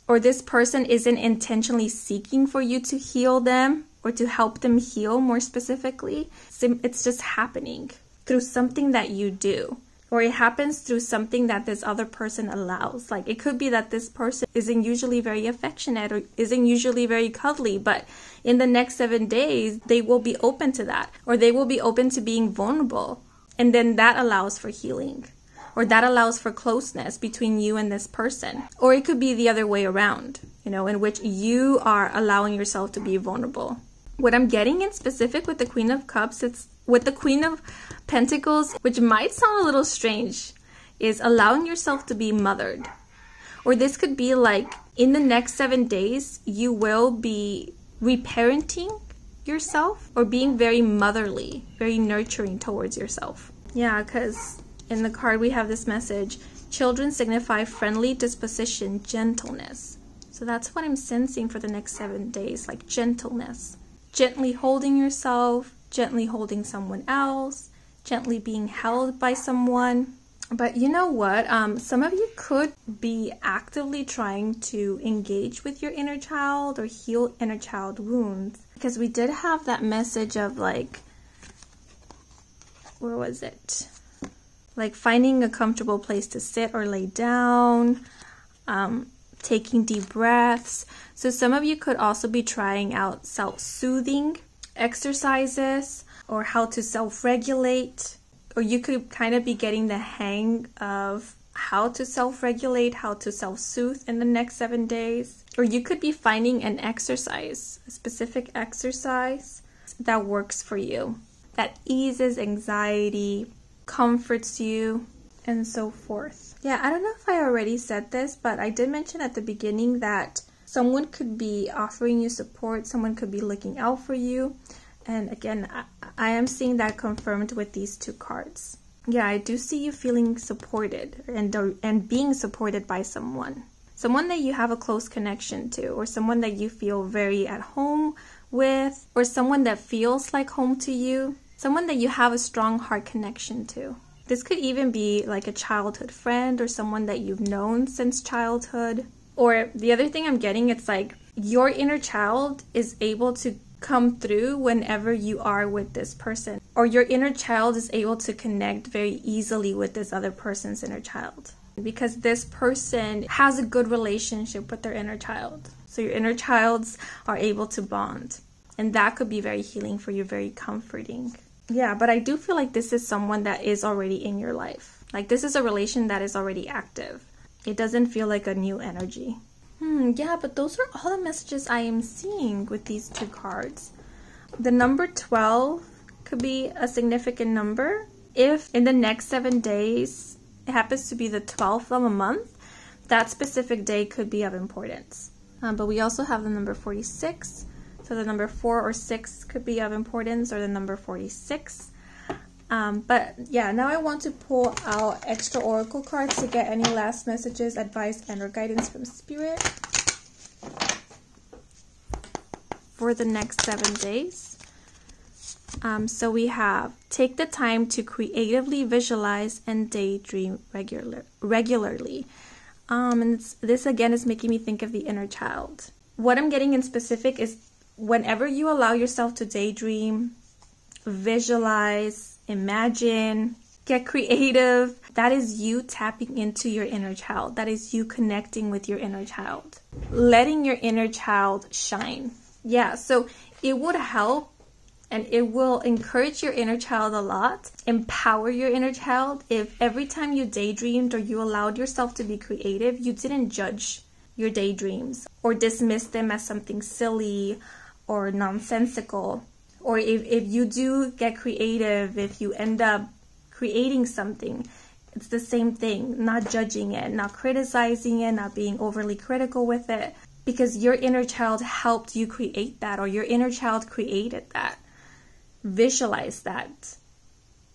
or this person isn't intentionally seeking for you to heal them or to help them heal more specifically. It's just happening through something that you do. or it happens through something that this other person allows. Like it could be that this person isn't usually very affectionate or isn't usually very cuddly, but in the next 7 days, they will be open to that, or they will be open to being vulnerable. And then that allows for healing, or that allows for closeness between you and this person. Or it could be the other way around, you know, in which you are allowing yourself to be vulnerable. What I'm getting in specific with the Queen of Cups, it's with the Queen of Pentacles, which might sound a little strange, is allowing yourself to be mothered. Or this could be like in the next 7 days, you will be reparenting yourself or being very motherly, very nurturing towards yourself. Yeah, because in the card we have this message, children signify friendly disposition, gentleness. So that's what I'm sensing for the next 7 days, like gentleness. Gently holding yourself, gently holding someone else, gently being held by someone. But you know what? Some of you could be actively trying to engage with your inner child or heal inner child wounds. Because we did have that message of like, where was it? Like finding a comfortable place to sit or lay down, taking deep breaths. So some of you could also be trying out self-soothing exercises or how to self-regulate. Or you could kind of be getting the hang of how to self-regulate, how to self-soothe in the next 7 days. Or you could be finding an exercise, a specific exercise that works for you, that eases anxiety, comforts you, and so forth. Yeah, I don't know if I already said this, but I did mention at the beginning that someone could be offering you support, someone could be looking out for you. And again, I am seeing that confirmed with these 2 cards. Yeah, I do see you feeling supported and being supported by someone. Someone that you have a close connection to, or someone that you feel very at home with, or someone that feels like home to you, someone that you have a strong heart connection to. This could even be like a childhood friend or someone that you've known since childhood. Or the other thing I'm getting, it's like your inner child is able to come through whenever you are with this person, or your inner child is able to connect very easily with this other person's inner child because this person has a good relationship with their inner child. So your inner childs are able to bond, and that could be very healing for you, very comforting. Yeah, but I do feel like this is someone that is already in your life. Like this is a relation that is already active. It doesn't feel like a new energy. Yeah, but those are all the messages I am seeing with these 2 cards. The number 12 could be a significant number. If in the next 7 days, it happens to be the 12th of a month, that specific day could be of importance. But we also have the number 46. So the number 4 or 6 could be of importance, or the number 46. But yeah, now I want to pull out extra oracle cards to get any last messages, advice, and or guidance from Spirit for the next 7 days. So we have, take the time to creatively visualize and daydream regularly. And this again is making me think of the inner child. What I'm getting in specific is whenever you allow yourself to daydream, visualize, imagine, get creative, that is you tapping into your inner child. That is you connecting with your inner child, letting your inner child shine. Yeah, so it would help and it will encourage your inner child a lot, empower your inner child if every time you daydreamed or you allowed yourself to be creative, you didn't judge your daydreams or dismiss them as something silly or nonsensical. Or if you do get creative, if you end up creating something, it's the same thing, not judging it, not criticizing it, not being overly critical with it, because your inner child helped you create that, or your inner child created that, visualized that,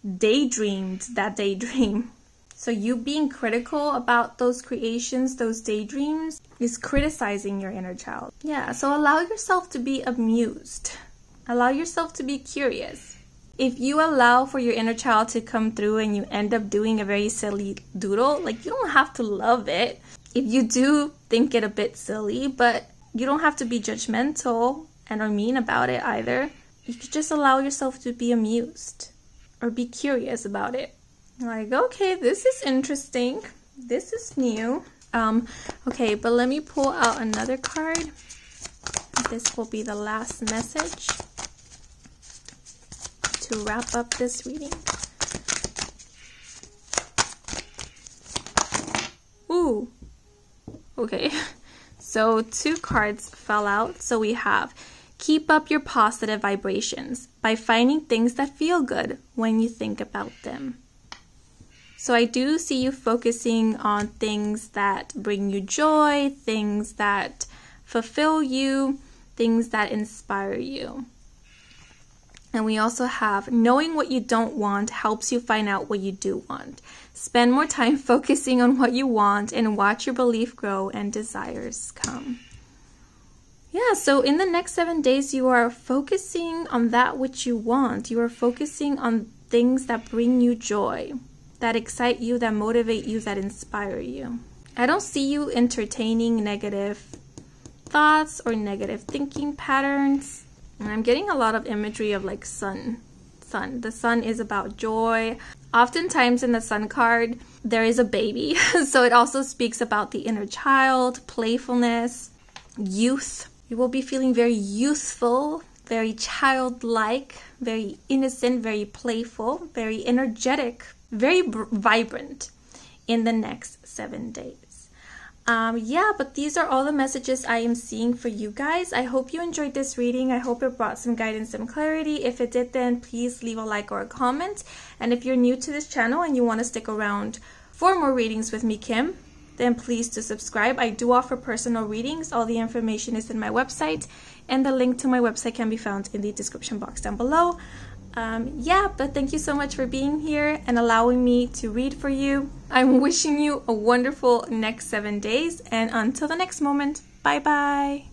daydreamed that daydream. So you being critical about those creations, those daydreams, is criticizing your inner child. Yeah, so allow yourself to be amused. Allow yourself to be curious. If you allow for your inner child to come through and you end up doing a very silly doodle, like, you don't have to love it. If you do think it a bit silly, but you don't have to be judgmental and or mean about it either. You could just allow yourself to be amused or be curious about it. Like, okay, this is interesting. This is new. Okay, but let me pull out another card. This will be the last message to wrap up this reading. Ooh. Okay. So 2 cards fell out. So we have keep up your positive vibrations by finding things that feel good when you think about them. So I do see you focusing on things that bring you joy, things that fulfill you, things that inspire you. And we also have knowing what you don't want helps you find out what you do want. Spend more time focusing on what you want and watch your belief grow and desires come. Yeah, so in the next 7 days, you are focusing on that which you want. You are focusing on things that bring you joy, that excite you, that motivate you, that inspire you. I don't see you entertaining negative thoughts or negative thinking patterns. And I'm getting a lot of imagery of like sun. The sun is about joy. Oftentimes in the sun card, there is a baby. So it also speaks about the inner child, playfulness, youth. You will be feeling very youthful, very childlike, very innocent, very playful, very energetic, very vibrant in the next 7 days. Yeah, but these are all the messages I am seeing for you guys. I hope you enjoyed this reading. I hope it brought some guidance and clarity. If it did, then please leave a like or a comment. And if you're new to this channel and you want to stick around for more readings with me, Kim, then please do subscribe. I do offer personal readings. All the information is in my website, and the link to my website can be found in the description box down below. Yeah, but thank you so much for being here and allowing me to read for you. I'm wishing you a wonderful next 7 days, and until the next moment, bye bye.